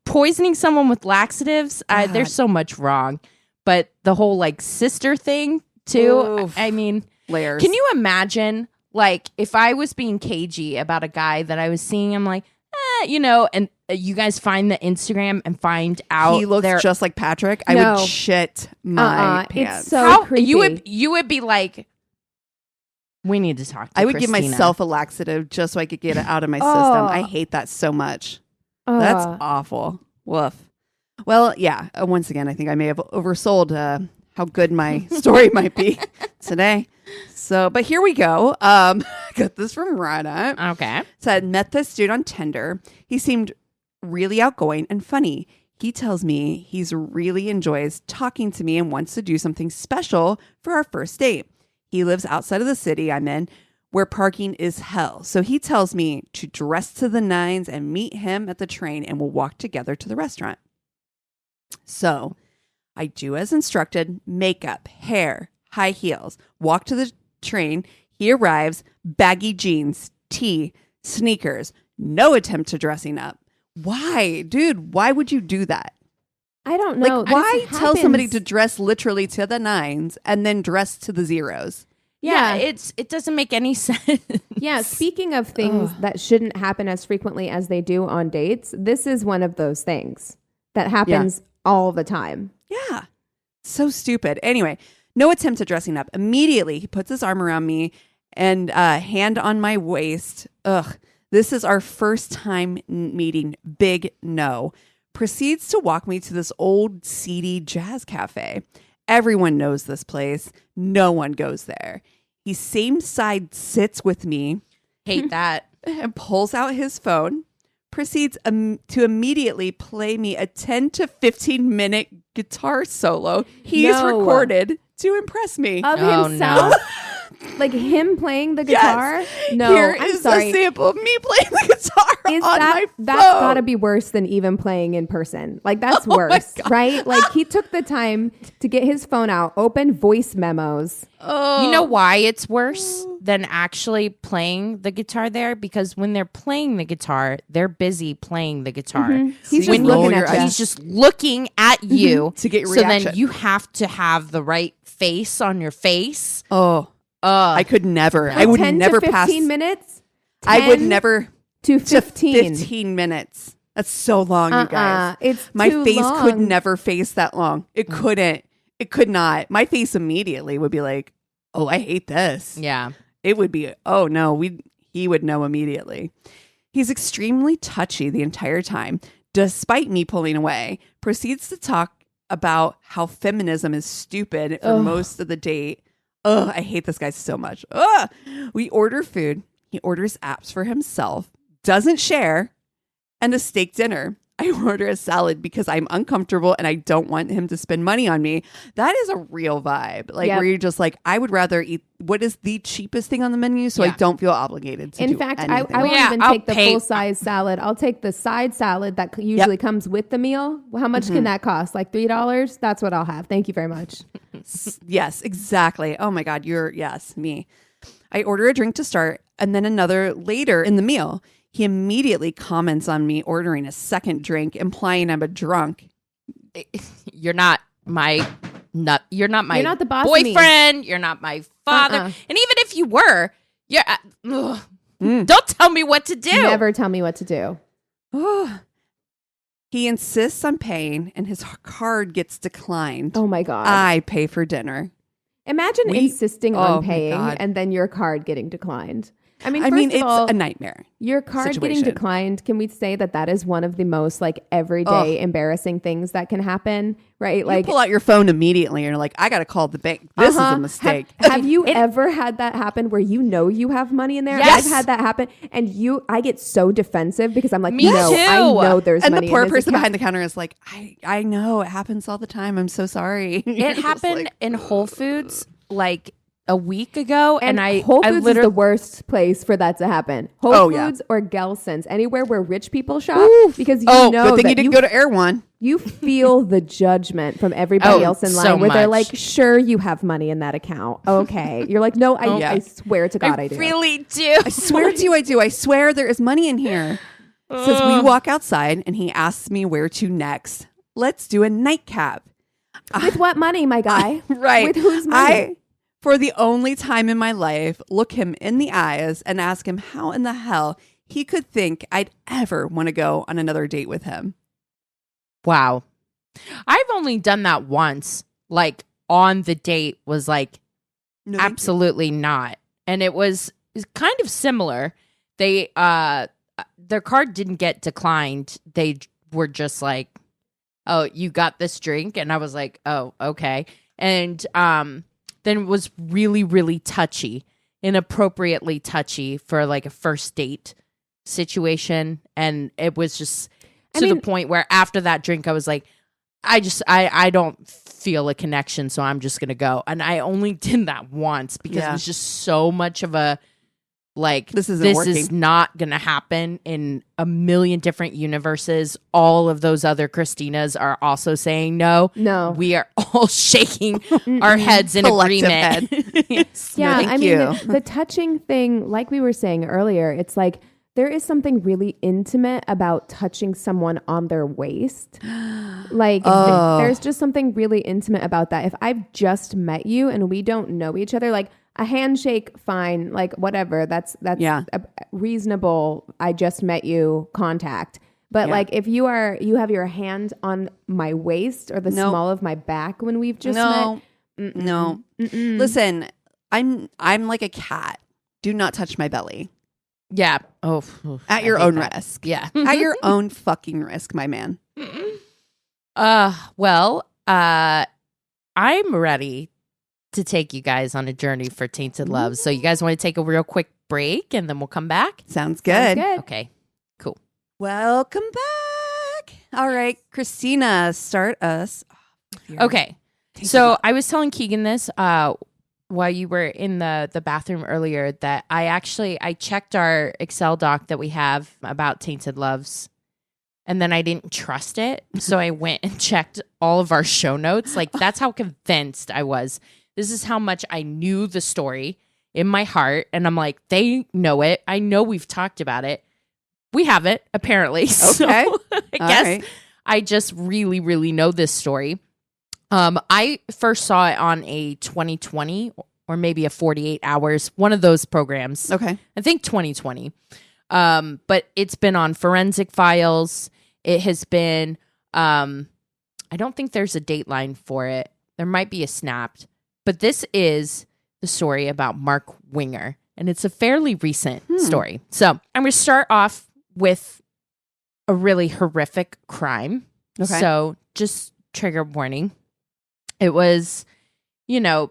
poisoning someone with laxatives. There's so much wrong, but the whole like sister thing too. Oof. I mean, Layers. Can you imagine like if I was being cagey about a guy that I was seeing? I'm like, and you guys find the Instagram and find out he looks just like Patrick. I would shit my pants. It's so creepy. You would be like, we need to talk to I would Christina. give myself a laxative just so I could get it out of my system. I hate that so much. That's awful. Woof. Well, yeah. Once again, I think I may have oversold how good my story might be today. So, but here we go. Got this from Rana. Okay. Said, met this dude on Tinder. He seemed really outgoing and funny. He tells me he's really enjoys talking to me and wants to do something special for our first date. He lives outside of the city I'm in, where parking is hell. So he tells me to dress to the nines and meet him at the train, and we'll walk together to the restaurant. So I do as instructed: makeup, hair, high heels, walk to the train. He arrives, baggy jeans, tee, sneakers, no attempt to dressing up. Why? Dude, why would you do that? I don't know. Like, why tell somebody to dress literally to the nines and then dress to the zeros? Yeah, it doesn't make any sense. Yeah, speaking of things that shouldn't happen as frequently as they do on dates, this is one of those things that happens all the time. Yeah. So stupid. Anyway, no attempt at dressing up. Immediately, he puts his arm around me and hand on my waist. Ugh. This is our first time meeting. Big no. Proceeds to walk me to this old, seedy jazz cafe. Everyone knows this place. No one goes there. He same side sits with me. Hate that. And pulls out his phone. Proceeds to immediately play me a 10 to 15 minute guitar solo he's recorded to impress me. Of himself? No. Like him playing the guitar? Yes. No, Here I'm is sorry. a sample of me playing the guitar on my phone. That's gotta be worse than even playing in person. Like that's worse, right? Like he took the time to get his phone out, open voice memos. You know why it's worse than actually playing the guitar there? Because when they're playing the guitar, they're busy playing the guitar. Mm-hmm. He's just looking at you. He's just looking at you to get your so reaction. Then you have to have the right face on your face. I could never. I would 10 never to 15 pass. Minutes? I would never to 15. 15 minutes. That's so long, you guys. It's my too face long. could never face that long. It couldn't. It could not. My face immediately would be like, "Oh, I hate this." Yeah. It would be, "Oh no, he would know immediately." He's extremely touchy the entire time, despite me pulling away. Proceeds to talk about how feminism is stupid for most of the date. Ugh, I hate this guy so much. Ugh. We order food. He orders apps for himself, doesn't share, and a steak dinner. I order a salad because I'm uncomfortable and I don't want him to spend money on me. That is a real vibe. Like where you're just like, I would rather eat what is the cheapest thing on the menu so I don't feel obligated to In fact, I won't even take the full-size salad. I'll take the side salad that usually comes with the meal. How much can that cost? Like $3? That's what I'll have. Thank you very much. Yes, exactly. Oh my God, me. I order a drink to start and then another later in the meal. He immediately comments on me ordering a second drink, implying I'm a drunk. You're not my you're not You're not the boss boyfriend. You're not my father. And even if you were, Don't tell me what to do. Never tell me what to do. He insists on paying and his card gets declined. Oh my God. I pay for dinner. Imagine insisting on paying God. and then your card getting declined. I mean, it's a nightmare. Your card situation. getting declined, can we say that is one of the most like everyday embarrassing things that can happen, right? You like pull out your phone immediately and you're like, I got to call the bank. This is a mistake. Have you ever had that happen where you know you have money in there? Yes. I've had that happen, and I get so defensive because I'm like, Me no, too. I know there's and money the poor in this person account. behind the counter is like, I know it happens all the time. I'm so sorry. It happened in Whole Foods like a week ago, and Whole Foods is the worst place for that to happen. Whole Foods or Gelson's, anywhere where rich people shop, because you know good thing that you didn't go to Air One. You feel the judgment from everybody else in line so where they're much. like, sure, you have money in that account. Okay. You're like, no, I swear to God I do. Really do. I swear to you, I do. I swear there is money in here. So we walk outside and he asks me where to next. Let's do a nightcap. With what money, my guy? Right. With whose money? For the only time in my life, look him in the eyes and ask him how in the hell he could think I'd ever want to go on another date with him. Wow. I've only done that once. Like on the date was like, No, absolutely not. And it's kind of similar. They their card didn't get declined. They were just like, oh, you got this drink? And I was like, oh, okay. And then it was really, really touchy, inappropriately touchy for like a first date situation. And it was just the point where after that drink, I was like, I don't feel a connection, so I'm just going to go. And I only did that once because it was just so much of a, like, this is not going to happen in a million different universes. All of those other Christinas are also saying no. No. We are all shaking our heads in agreement. Yes. Yeah, Thank I you. mean, the touching thing, like we were saying earlier, it's like there is something really intimate about touching someone on their waist. Like, there's just something really intimate about that. If I've just met you and we don't know each other, like, a handshake, fine, like whatever. That's a reasonable. I just met you contact. But like if you have your hand on my waist or the small of my back when we've just met. No. Listen, I'm like a cat. Do not touch my belly. Yeah. Oh, at your own risk. Yeah. At your own fucking risk, my man. Well, I'm ready to take you guys on a journey for Tainted Love. So you guys want to take a real quick break and then we'll come back? Sounds good. Okay, cool. Welcome back. All right, Christina, start us off. Okay. So I was telling Keegan this while you were in the bathroom earlier that I checked our Excel doc that we have about Tainted Loves. And then I didn't trust it. So I went and checked all of our show notes. Like, that's how convinced I was. This is how much I knew the story in my heart. And I'm like, they know it. I know we've talked about it. We haven't, apparently. Okay. So I guess right. I just really, really know this story. I first saw it on a 2020 or maybe a 48 hours, one of those programs. Okay. I think 2020. But it's been on Forensic Files. It has been, I don't think there's a dateline for it. There might be a Snapped. But this is the story about Mark Winger. And it's a fairly recent story. So I'm going to start off with a really horrific crime. Okay. So just trigger warning. It was,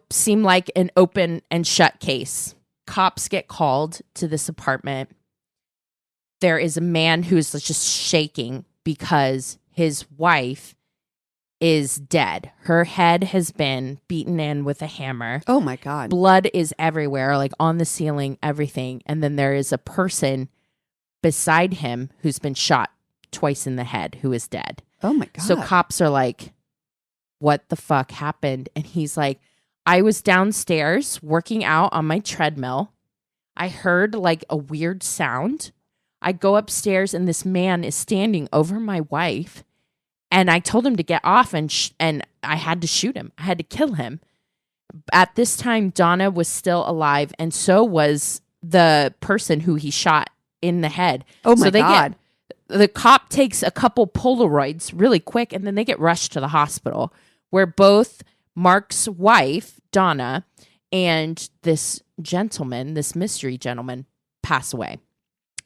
seemed like an open and shut case. Cops get called to this apartment. There is a man who's just shaking because his wife is dead. Her head has been beaten in with a hammer. Oh my God. Blood is everywhere, like on the ceiling, everything. And then there is a person beside him who's been shot twice in the head who is dead. Oh my God. So cops are like, what the fuck happened? And he's like, I was downstairs working out on my treadmill. I heard like a weird sound. I go upstairs and this man is standing over my wife. And I told him to get off and I had to shoot him. I had to kill him. At this time, Donna was still alive and so was the person who he shot in the head. Oh my God. The cop takes a couple Polaroids really quick, and then they get rushed to the hospital where both Mark's wife, Donna, and this gentleman, this mystery gentleman, pass away.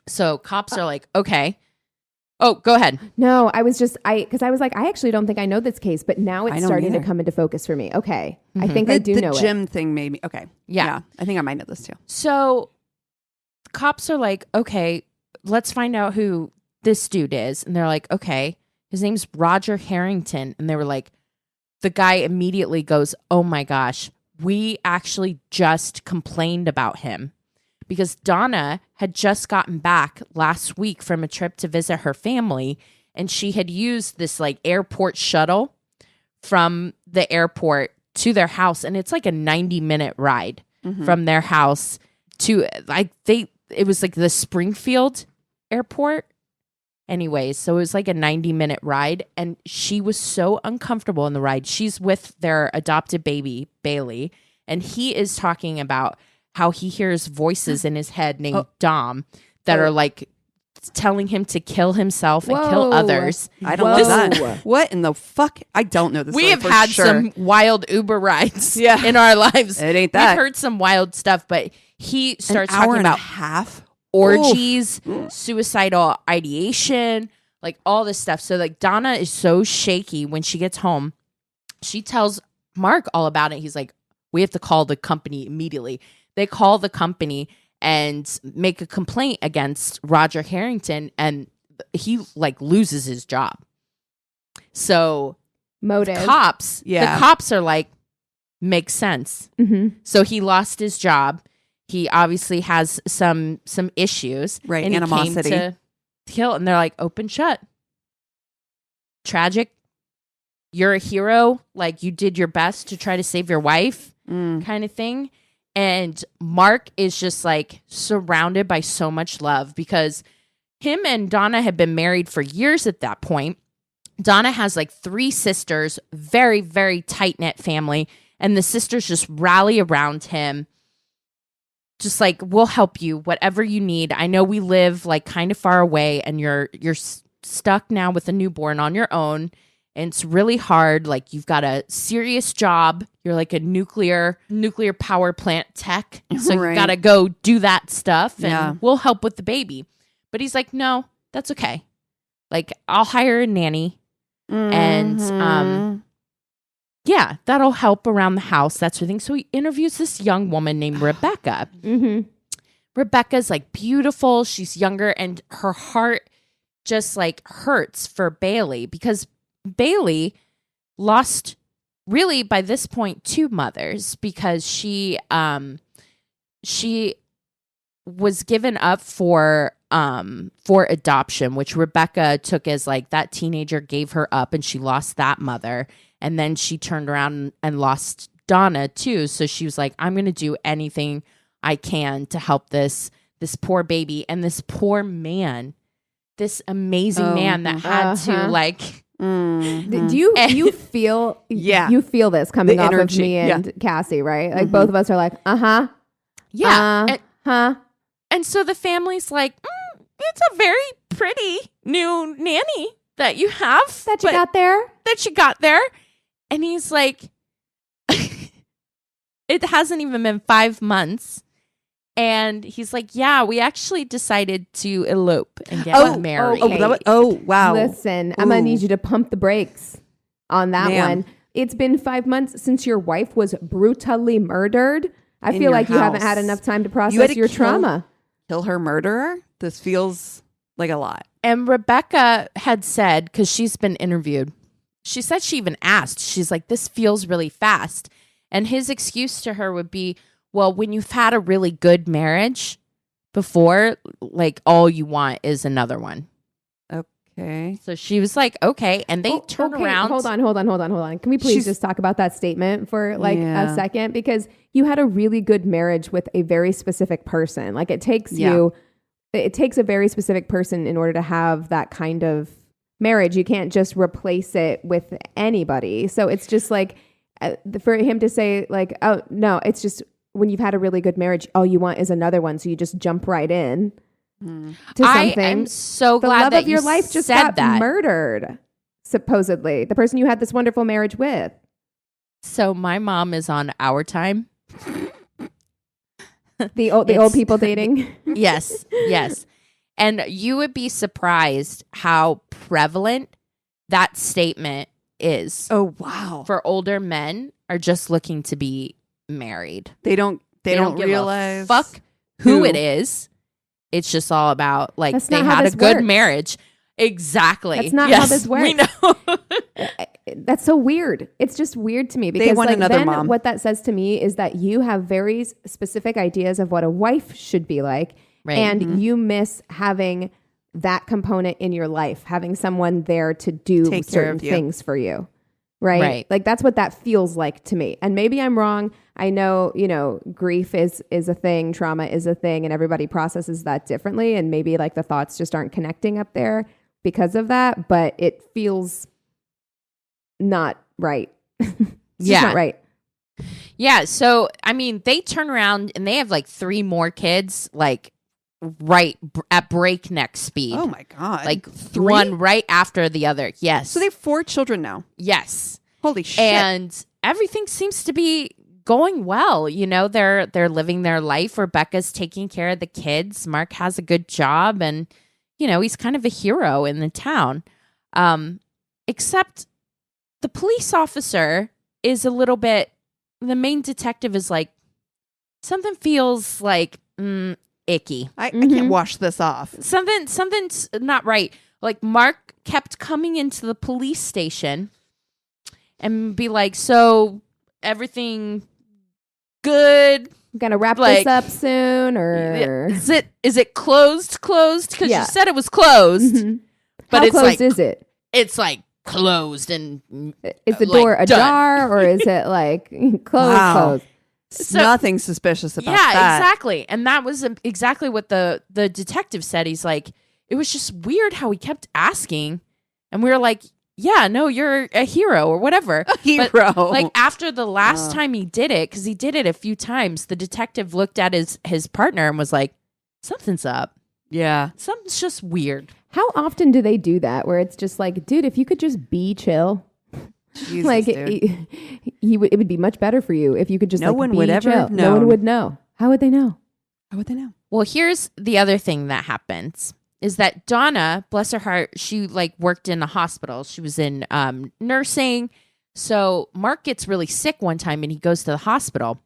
So cops are like, okay. Oh, go ahead. No, because I was like, I actually don't think I know this case, but now it's starting to come into focus for me. Okay. I think I do know it. The gym thing made me, okay. Yeah. I think I might know this too. So cops are like, okay, let's find out who this dude is. And they're like, okay, his name's Roger Harrington. And they were like, the guy immediately goes, oh my gosh, we actually just complained about him because Donna had just gotten back last week from a trip to visit her family. And she had used this like airport shuttle from the airport to their house. And it's like a 90-minute ride from their house to it was like the Springfield airport. Anyways, so it was like a 90-minute ride, and she was so uncomfortable in the ride. She's with their adopted baby, Bailey, and he is talking about how he hears voices in his head named Dom that are like telling him to kill himself and kill others. I don't know that. What in the fuck? I don't know this. We have had some wild Uber rides in our lives. It ain't that. We've heard some wild stuff, but he starts talking talking about half orgies, suicidal ideation, like all this stuff. So like Donna is so shaky when she gets home. She tells Mark all about it. He's like, we have to call the company immediately. They call the company and make a complaint against Roger Harrington, and he like loses his job. So motive. The cops are like, makes sense. So he lost his job. He obviously has some issues, right? And animosity, he came to kill, and they're like, open shut. Tragic. You're a hero. Like you did your best to try to save your wife, kind of thing. And Mark is just like surrounded by so much love because him and Donna had been married for years at that point. Donna has like 3 sisters, very, very tight-knit family, and the sisters just rally around him. Just like, we'll help you, whatever you need. I know we live like kind of far away and you're stuck now with a newborn on your own. And it's really hard. Like you've got a serious job. You're like a nuclear power plant tech. So you got to go do that stuff and we'll help with the baby. But he's like, no, that's okay. Like I'll hire a nanny and yeah, that'll help around the house. That's her thing. So he interviews this young woman named Rebecca. Rebecca's like beautiful. She's younger and her heart just like hurts for Bailey because Bailey lost really by this point 2 mothers because she was given up for adoption, which Rebecca took as like that teenager gave her up and she lost that mother. And then she turned around and lost Donna too. So she was like, I'm going to do anything I can to help this poor baby and this poor man, this amazing man that had to like. Do you feel you feel this coming off of me and Cassie, right? Like both of us are like, and so the family's like, it's a very pretty new nanny that you have that you got there. And he's like, it hasn't even been 5 months. And he's like, yeah, we actually decided to elope and get married. Wow. Listen, I'm going to need you to pump the brakes on that one. It's been 5 months since your wife was brutally murdered. I feel like you haven't had enough time to process your trauma. Kill her murderer? This feels like a lot. And Rebecca had said, because she's been interviewed, she said she even asked, she's like, this feels really fast. And his excuse to her would be, well, when you've had a really good marriage before, like all you want is another one. Okay. So she was like, okay. And they turn around. Hold on. Can we please just talk about that statement for like a second? Because you had a really good marriage with a very specific person. Like it takes it takes a very specific person in order to have that kind of marriage. You can't just replace it with anybody. So it's just like for him to say like, oh no, it's just when you've had a really good marriage, all you want is another one. So you just jump right in to something. I am so the glad love that of your you life just said got that. murdered, supposedly. The person you had this wonderful marriage with. So my mom is on our time. The old people dating. Yes. And you would be surprised how prevalent that statement is. Oh, wow. For older men are just looking to be married. They don't give realize a fuck who it is. It's just all about like That's they not how had a this good works. marriage. Exactly. That's not how this works. We know. That's so weird. It's just weird to me because want like, another then mom. what that says to me is that you have very specific ideas of what a wife should be like. Right. And you miss having that component in your life, having someone there to do Take care certain of you. things for you. Right? Like that's what that feels like to me. And maybe I'm wrong. I know, grief is a thing, trauma is a thing, and everybody processes that differently. And maybe like the thoughts just aren't connecting up there because of that, but it feels not right. It's just not right. Yeah. So, I mean, they turn around and they have like 3 more kids, like at breakneck speed. Oh my God. Like 3? one right after the other. Yes. So they have 4 children now. Yes. Holy shit. And everything seems to be going well. They're living their life. Rebecca's taking care of the kids. Mark has a good job and, he's kind of a hero in the town. Except the police officer is a little bit, the main detective is like, something feels like icky. I can't wash this off. Something's not right. Like Mark kept coming into the police station and be like, so everything good? Gonna wrap this up soon, or is it closed? Because you said it was closed. Mm-hmm. But how it's closed like, is it? It's like closed and is the like, door done. ajar or is it like closed? So, nothing suspicious about that. Yeah, exactly. And that was exactly what the detective said. He's like, it was just weird how he kept asking, and we were like, yeah, no, you're a hero or whatever. A hero. But, like after the last time he did it, because he did it a few times, the detective looked at his partner and was like, something's up. Yeah. Something's just weird. How often do they do that? Where it's just like, dude, if you could just be chill, Jesus, like dude. it would be much better for you if you could just No like, one be would ever chill. have No one known. would know. How would they know? How would they know? Well, here's the other thing that happens is that Donna, bless her heart, she like worked in a hospital. She was in nursing. So Mark gets really sick one time and he goes to the hospital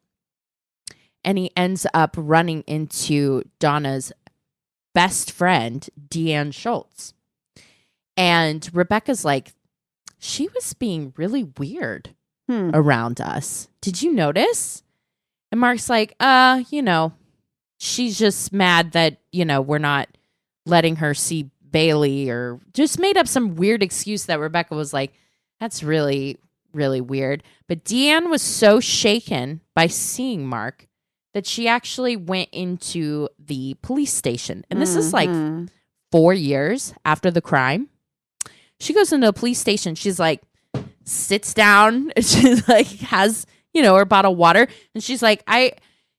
and he ends up running into Donna's best friend, Deanne Schultz. And Rebecca's like, she was being really weird around us. Did you notice? And Mark's like, she's just mad that, we're not letting her see Bailey, or just made up some weird excuse that Rebecca was like, that's really, really weird. But Deanne was so shaken by seeing Mark that she actually went into the police station. And this is like 4 years after the crime. She goes into the police station. She's like, sits down. And she's like, has, her bottle of water. And she's like, I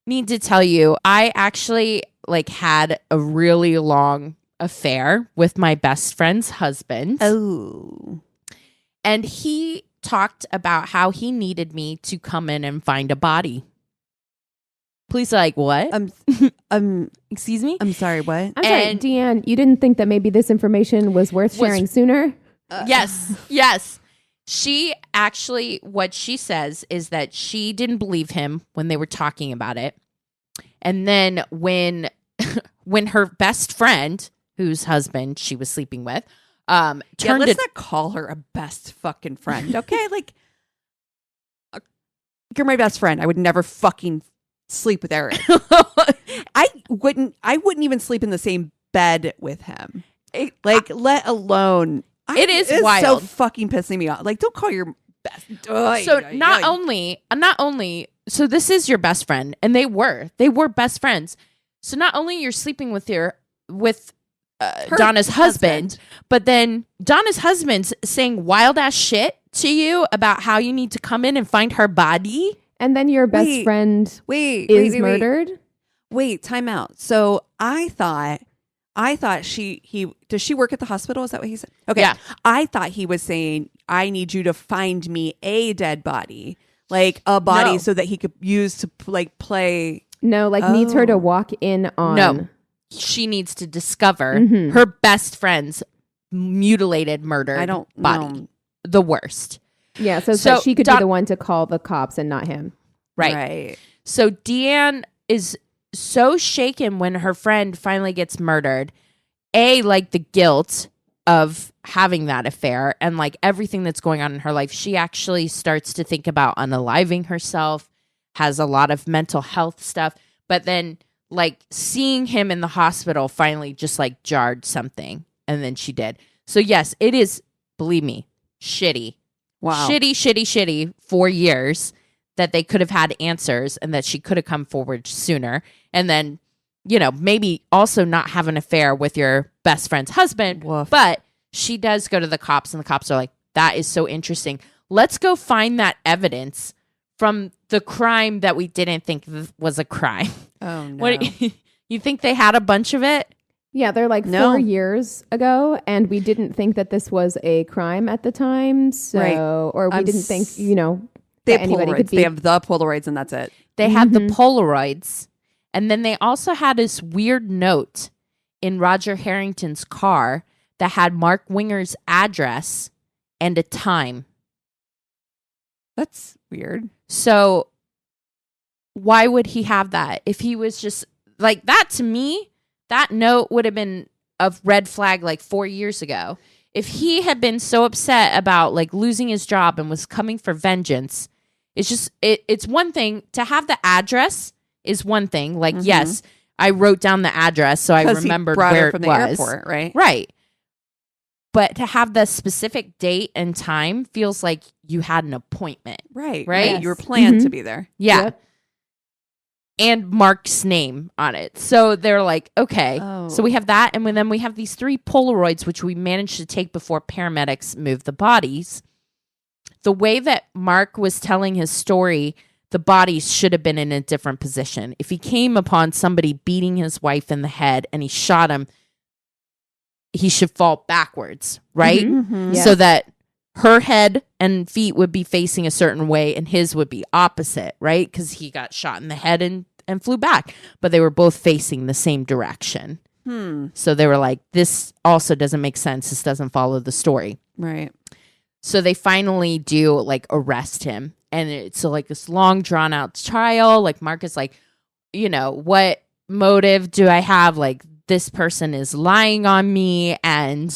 need to tell you, I actually like had a really long affair with my best friend's husband. Oh. And he talked about how he needed me to come in and find a body. Police are like, what? Excuse me? I'm sorry, what? I'm sorry, Deanne, you didn't think that maybe this information was worth sharing sooner? Yes. She actually, what she says is that she didn't believe him when they were talking about it. And then when her best friend, whose husband she was sleeping with, let's not call her a best fucking friend, okay? Like, you're my best friend. I would never fucking sleep with Eric. I wouldn't even sleep in the same bed with him. Let alone. It's so wild. fucking pissing me off. Like, don't call your best. So not only, so this is your best friend, and they were best friends. So not only you're sleeping with Donna's husband, but then Donna's husband's saying wild ass shit to you about how you need to come in and find her body. And then your best friend is murdered? Wait, time out. So I thought does she work at the hospital? Is that what he said? Okay. Yeah. I thought he was saying, I need you to find me a dead body, like a body so that he could use to play. No, needs her to walk in on. No, she needs to discover her best friend's murdered body. know. The worst. Yeah, so she could be the one to call the cops and not him. Right. So Deanne is so shaken when her friend finally gets murdered. The guilt of having that affair and everything that's going on in her life. She actually starts to think about unaliving herself, has a lot of mental health stuff. But then seeing him in the hospital finally just jarred something. And then she did. So yes, it is, believe me, shitty. Wow. Shitty 4 years that they could have had answers and that she could have come forward sooner. And then, maybe also not have an affair with your best friend's husband. Woof. But she does go to the cops and the cops are like, that is so interesting. Let's go find that evidence from the crime that we didn't think was a crime. Oh, no. What, you think they had a bunch of it? Yeah, they're 4 years ago, and we didn't think that this was a crime at the time. So, or we didn't think, they have Polaroids. They have the Polaroids, and that's it. They had the Polaroids, and then they also had this weird note in Roger Harrington's car that had Mark Winger's address and a time. That's weird. So why would he have that? If he was just that, to me, that note would have been a red flag 4 years ago. If he had been so upset about losing his job and was coming for vengeance, it's just, it's one thing to have the address is one thing. Yes, I wrote down the address, so I remembered where from it the was. Airport, right? Right. But to have the specific date and time feels like you had an appointment. Right. Right? Yes. You were planned to be there. Yeah. Yep. And Mark's name on it. So they're like, okay. Oh. So we have that. And then we have these 3 Polaroids, which we managed to take before paramedics moved the bodies. The way that Mark was telling his story, the bodies should have been in a different position. If he came upon somebody beating his wife in the head and he shot him, he should fall backwards, right? Yes. So that her head and feet would be facing a certain way and his would be opposite, right? Because he got shot in the head and flew back. But they were both facing the same direction. So they were like, this also doesn't make sense. This doesn't follow the story. Right. So they finally do arrest him. And it's this long drawn out trial. Mark is what motive do I have? This person is lying on me. And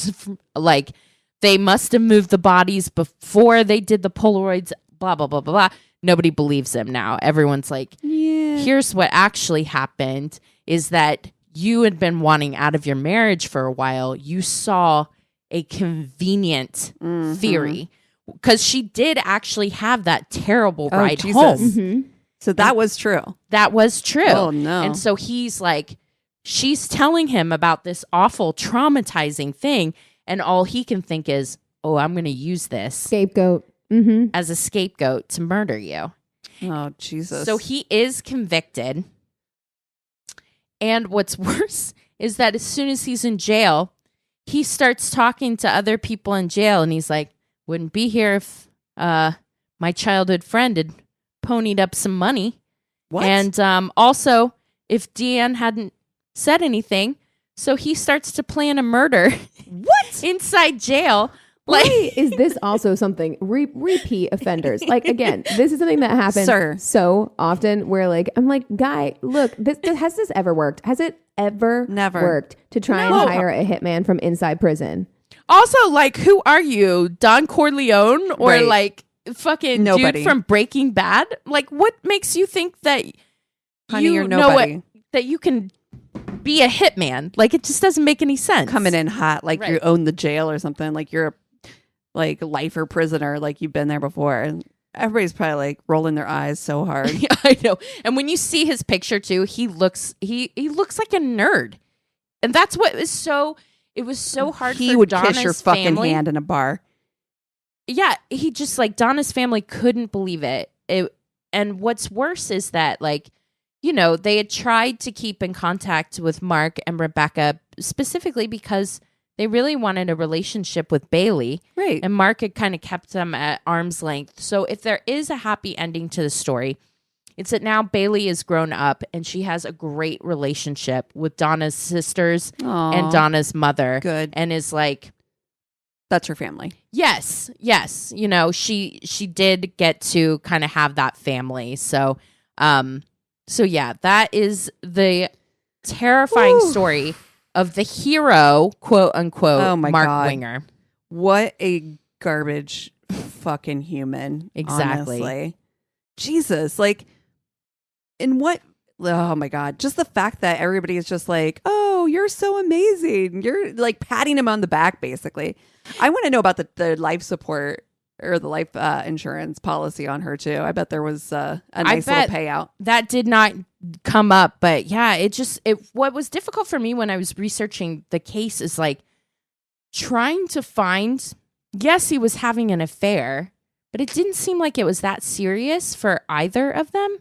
they must have moved the bodies before they did the Polaroids, blah, blah, blah, blah, blah. Nobody believes him now. Everyone's like, here's what actually happened is that you had been wanting out of your marriage for a while. You saw a convenient theory because she did actually have that terrible ride home. So that was true. That was true. Oh, no. And so he's she's telling him about this awful, traumatizing thing. And all he can think is, oh, I'm going to use this scapegoat as a scapegoat to murder you. Oh, Jesus. So he is convicted. And what's worse is that as soon as he's in jail, he starts talking to other people in jail. And he's like, wouldn't be here if my childhood friend had ponied up some money. What? And also, if Deanne hadn't said anything. So he starts to plan a murder. What? Inside jail. Why is this also something repeat offenders? Again, this is something that happens so often where I'm like, guy, look, has this ever worked? Has it ever worked to try and hire a hitman from inside prison? Also, who are you? Don Corleone or fucking nobody. Dude from Breaking Bad? What makes you think that Honey, you're nobody. That you can be a hitman? It just doesn't make any sense. Coming in hot, you own the jail or something. You're a lifer prisoner. You've been there before. And everybody's probably rolling their eyes so hard. Yeah, I know. And when you see his picture too, he looks like a nerd. And that's what was so. It was so hard. He for would Donna's kiss your fucking family. hand in a bar. Yeah, he just Donna's family couldn't believe it. and what's worse is that, like, you know, they had tried to keep in contact with Mark and Rebecca specifically because they really wanted a relationship with Bailey. Right. And Mark had kind of kept them at arm's length. So if there is a happy ending to the story, it's that now Bailey is grown up and she has a great relationship with Donna's sisters and Donna's mother. Good. And is like, that's her family. yes. You know, she did get to kind of have that family. So, yeah, that is the terrifying story of the hero, quote unquote, Mark God. Winger. What a garbage fucking human. Exactly. Honestly. Jesus. Like, oh my God. Just the fact that everybody is just like, oh, you're so amazing. You're like patting him on the back, basically. I want to know about the life support or the life insurance policy on her too. I bet there was a nice little payout. That did not come up, but yeah, what was difficult for me when I was researching the case is like trying to find, yes, he was having an affair, but it didn't seem like it was that serious for either of them.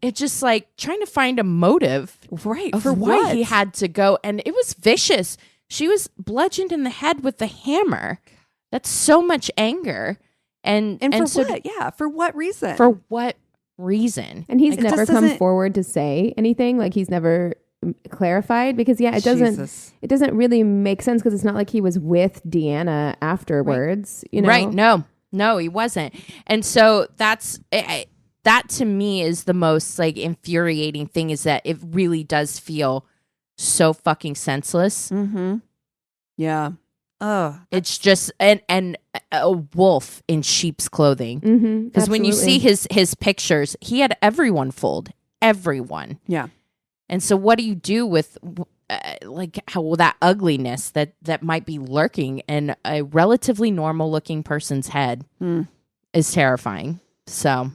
It just like trying to find a motive, right, for why he had to go, and it was vicious. She was bludgeoned in the head with the hammer. That's so much anger, and for so, what? Yeah, for what reason? For what reason? And he's never come forward to say anything. Like he's never clarified because it doesn't really make sense because it's not like he was with Deanna afterwards. You know, right? No, he wasn't, and so that's. That to me is the most like infuriating thing is that it really does feel so fucking senseless. Mm-hmm. Yeah. Oh, it's just and a wolf in sheep's clothing. Because when you see his pictures, he had everyone fooled. Everyone. Yeah. And so what do you do with like how that ugliness that might be lurking in a relatively normal looking person's head is terrifying. So.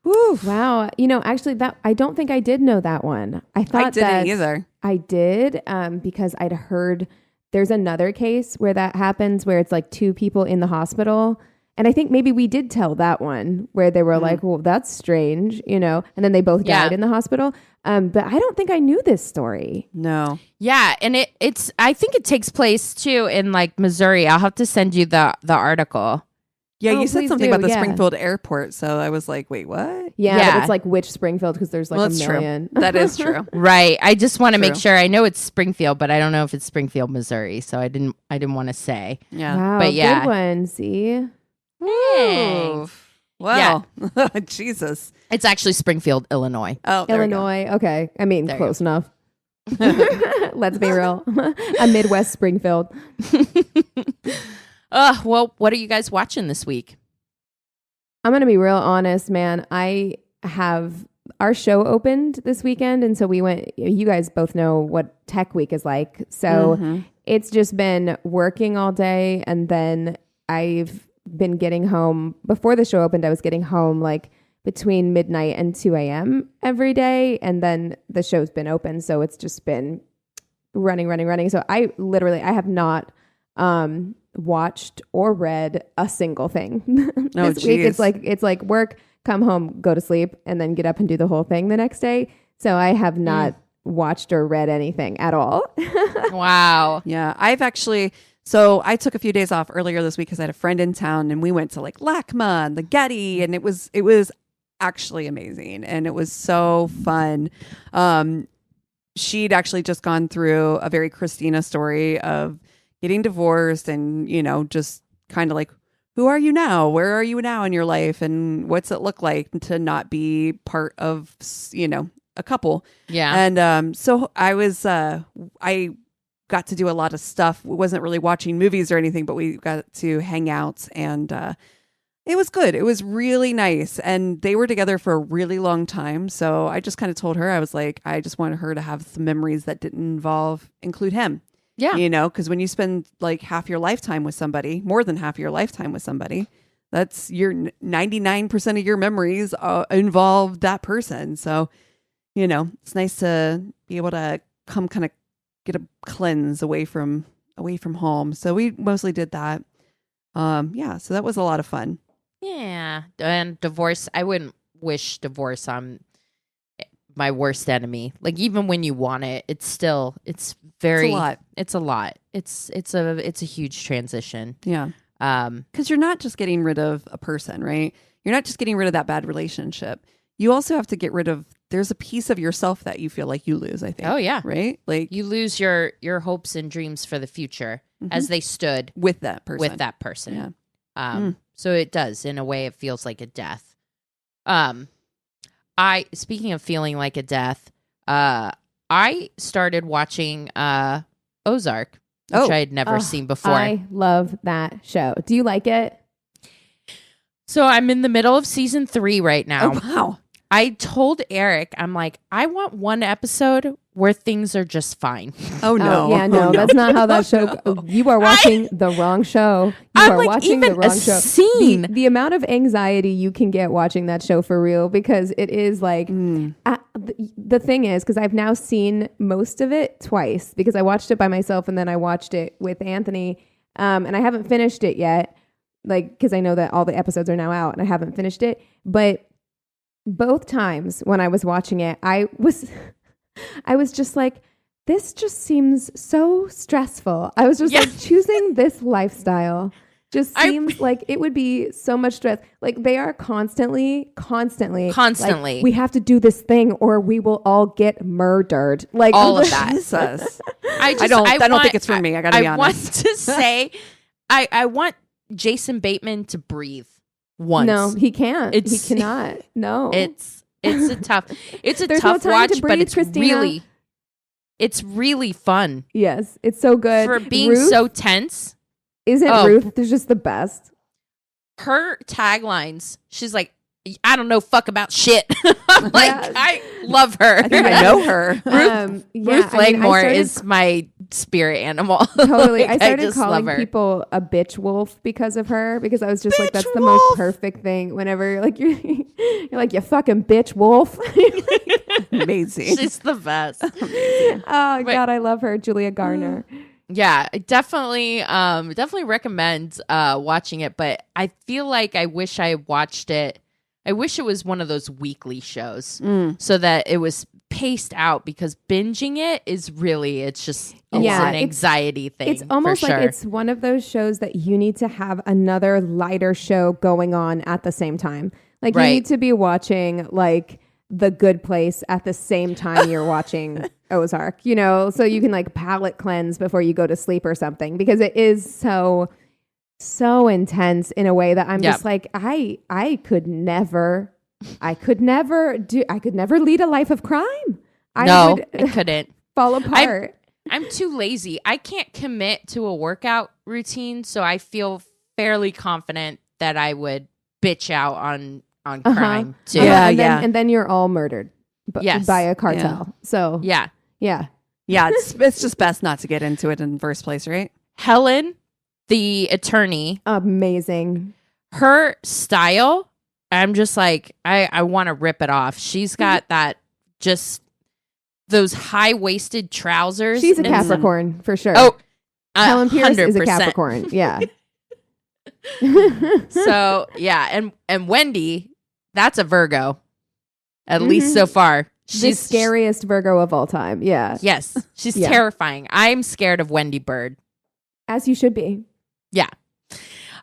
Oof. Wow. You know, actually that I don't think I did know that one. I thought I didn't either. I did because I'd heard there's another case where that happens where it's like two people in the hospital. And I think maybe we did tell that one where they were like, well, that's strange, you know, and then they both died in the hospital. But I don't think I knew this story. No. Yeah. And it's I think it takes place too in like Missouri. I'll have to send you the article. Yeah, you said something about the Springfield airport, so I was like, wait, what? Yeah. But it's like which Springfield because there's like a million. True. That is true. Right. I just want to make sure. I know it's Springfield, but I don't know if it's Springfield, Missouri, so I didn't want to say. Yeah. Wow, but yeah. Good one, see? Hey. Wow. Yeah. Jesus. It's actually Springfield, Illinois. Oh, Illinois. Okay. I mean, close enough. Let's be real. A Midwest Springfield. Well, what are you guys watching this week? I'm going to be real honest, man. I have our show opened this weekend. And so we went, you guys both know what tech week is like. So it's just been working all day. And then I've been getting home before the show opened. I was getting home like between midnight and 2 a.m. every day. And then the show's been open. So it's just been running. So I have not, watched or read a single thing this week. It's like work, come home, go to sleep, and then get up and do the whole thing the next day. So I have not watched or read anything at all. Wow. Yeah, I've actually. So I took a few days off earlier this week because I had a friend in town, and we went to like LACMA and the Getty, and it was actually amazing, and it was so fun. She'd actually just gone through a very Christina story of getting divorced and, you know, just kind of like, who are you now? Where are you now in your life? And what's it look like to not be part of, you know, a couple? Yeah. And so I got to do a lot of stuff. We wasn't really watching movies or anything, but we got to hang out, and it was good. It was really nice. And they were together for a really long time. So I just kind of told her, I was like, I just wanted her to have some memories that didn't include him. Yeah. You know, because when you spend like half your lifetime with somebody, more than half your lifetime with somebody, that's your 99% of your memories involve that person. So, you know, it's nice to be able to come kind of get a cleanse away from home. So we mostly did that. Yeah. So that was a lot of fun. Yeah. And divorce, I wouldn't wish divorce on my worst enemy. Like, even when you want it, it's a lot. It's a huge transition. Yeah. Because you're not just getting rid of a person, right? You're not just getting rid of that bad relationship. You also have to get rid of, there's a piece of yourself that you feel like you lose, I think. Oh, yeah. Right? Like, you lose your hopes and dreams for the future as they stood with that person. Yeah. So it does, in a way, it feels like a death. Speaking of feeling like a death, I started watching Ozark, which I had never seen before. I love that show. Do you like it? So I'm in the middle of season 3 right now. Oh, wow. I told Eric, I'm like, I want one episode where things are just fine. Oh, no. Yeah, no, that's not how that show goes. You are watching the wrong show. I'm like, watching the wrong show. Scene. The amount of anxiety you can get watching that show for real, because it is like, the thing is, because I've now seen most of it twice, because I watched it by myself and then I watched it with Anthony, and I haven't finished it yet, like, because I know that all the episodes are now out and I haven't finished it, but both times when I was watching it, I was just like, this just seems so stressful. I was just like, choosing this lifestyle just seems like it would be so much stress. Like, they are constantly. Like, we have to do this thing or we will all get murdered. Like, all of that. Jesus. I don't think it's for me. I gotta be honest. I want to say, I want Jason Bateman to breathe once. No, he can't. He cannot. No. It's a tough There's tough no watch, to breathe, but it's Christina. really fun. Yes, it's so good. For being Ruth, so tense. Isn't Ruth just the best? Her taglines, she's like, I don't know fuck about shit. I'm like, I love her. I think I know her. Ruth Langmore is my spirit animal. Totally. Like, I started calling people a bitch wolf because of her, because I was just like, that's the most perfect thing. Whenever you're like, you fucking bitch wolf. Amazing. She's the best. Oh, God, I love her. Julia Garner. Yeah, I definitely recommend watching it, but I feel like I wish I had watched it. I wish it was one of those weekly shows so that it was paced out, because binging it is really, it's an anxiety thing. It's almost like it's one of those shows that you need to have another lighter show going on at the same time. Like, you need to be watching like The Good Place at the same time you're watching Ozark, so you can like palate cleanse before you go to sleep or something, because it is so intense in a way that I'm just like, I could never lead a life of crime. I couldn't fall apart. I'm too lazy. I can't commit to a workout routine, so I feel fairly confident that I would bitch out on crime too. And then you're all murdered by a cartel. Yeah. So yeah, it's just best not to get into it in the first place, right? Helen, the attorney, amazing. Her style, I'm just like, I want to rip it off. She's got that, just those high-waisted trousers. She's a Capricorn for sure. Oh, Helen Pierce 100%. is a Capricorn. Yeah. So yeah, and Wendy, that's a Virgo, at least so far. She's the scariest Virgo of all time. Yeah. Yes, she's terrifying. I'm scared of Wendy Bird. As you should be. Yeah.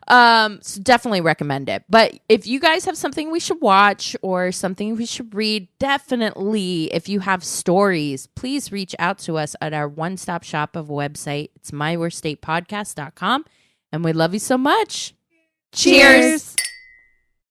So definitely recommend it. But if you guys have something we should watch or something we should read, definitely, if you have stories, please reach out to us at our one-stop shop of a website. It's myworststatepodcast.com. And we love you so much. Cheers.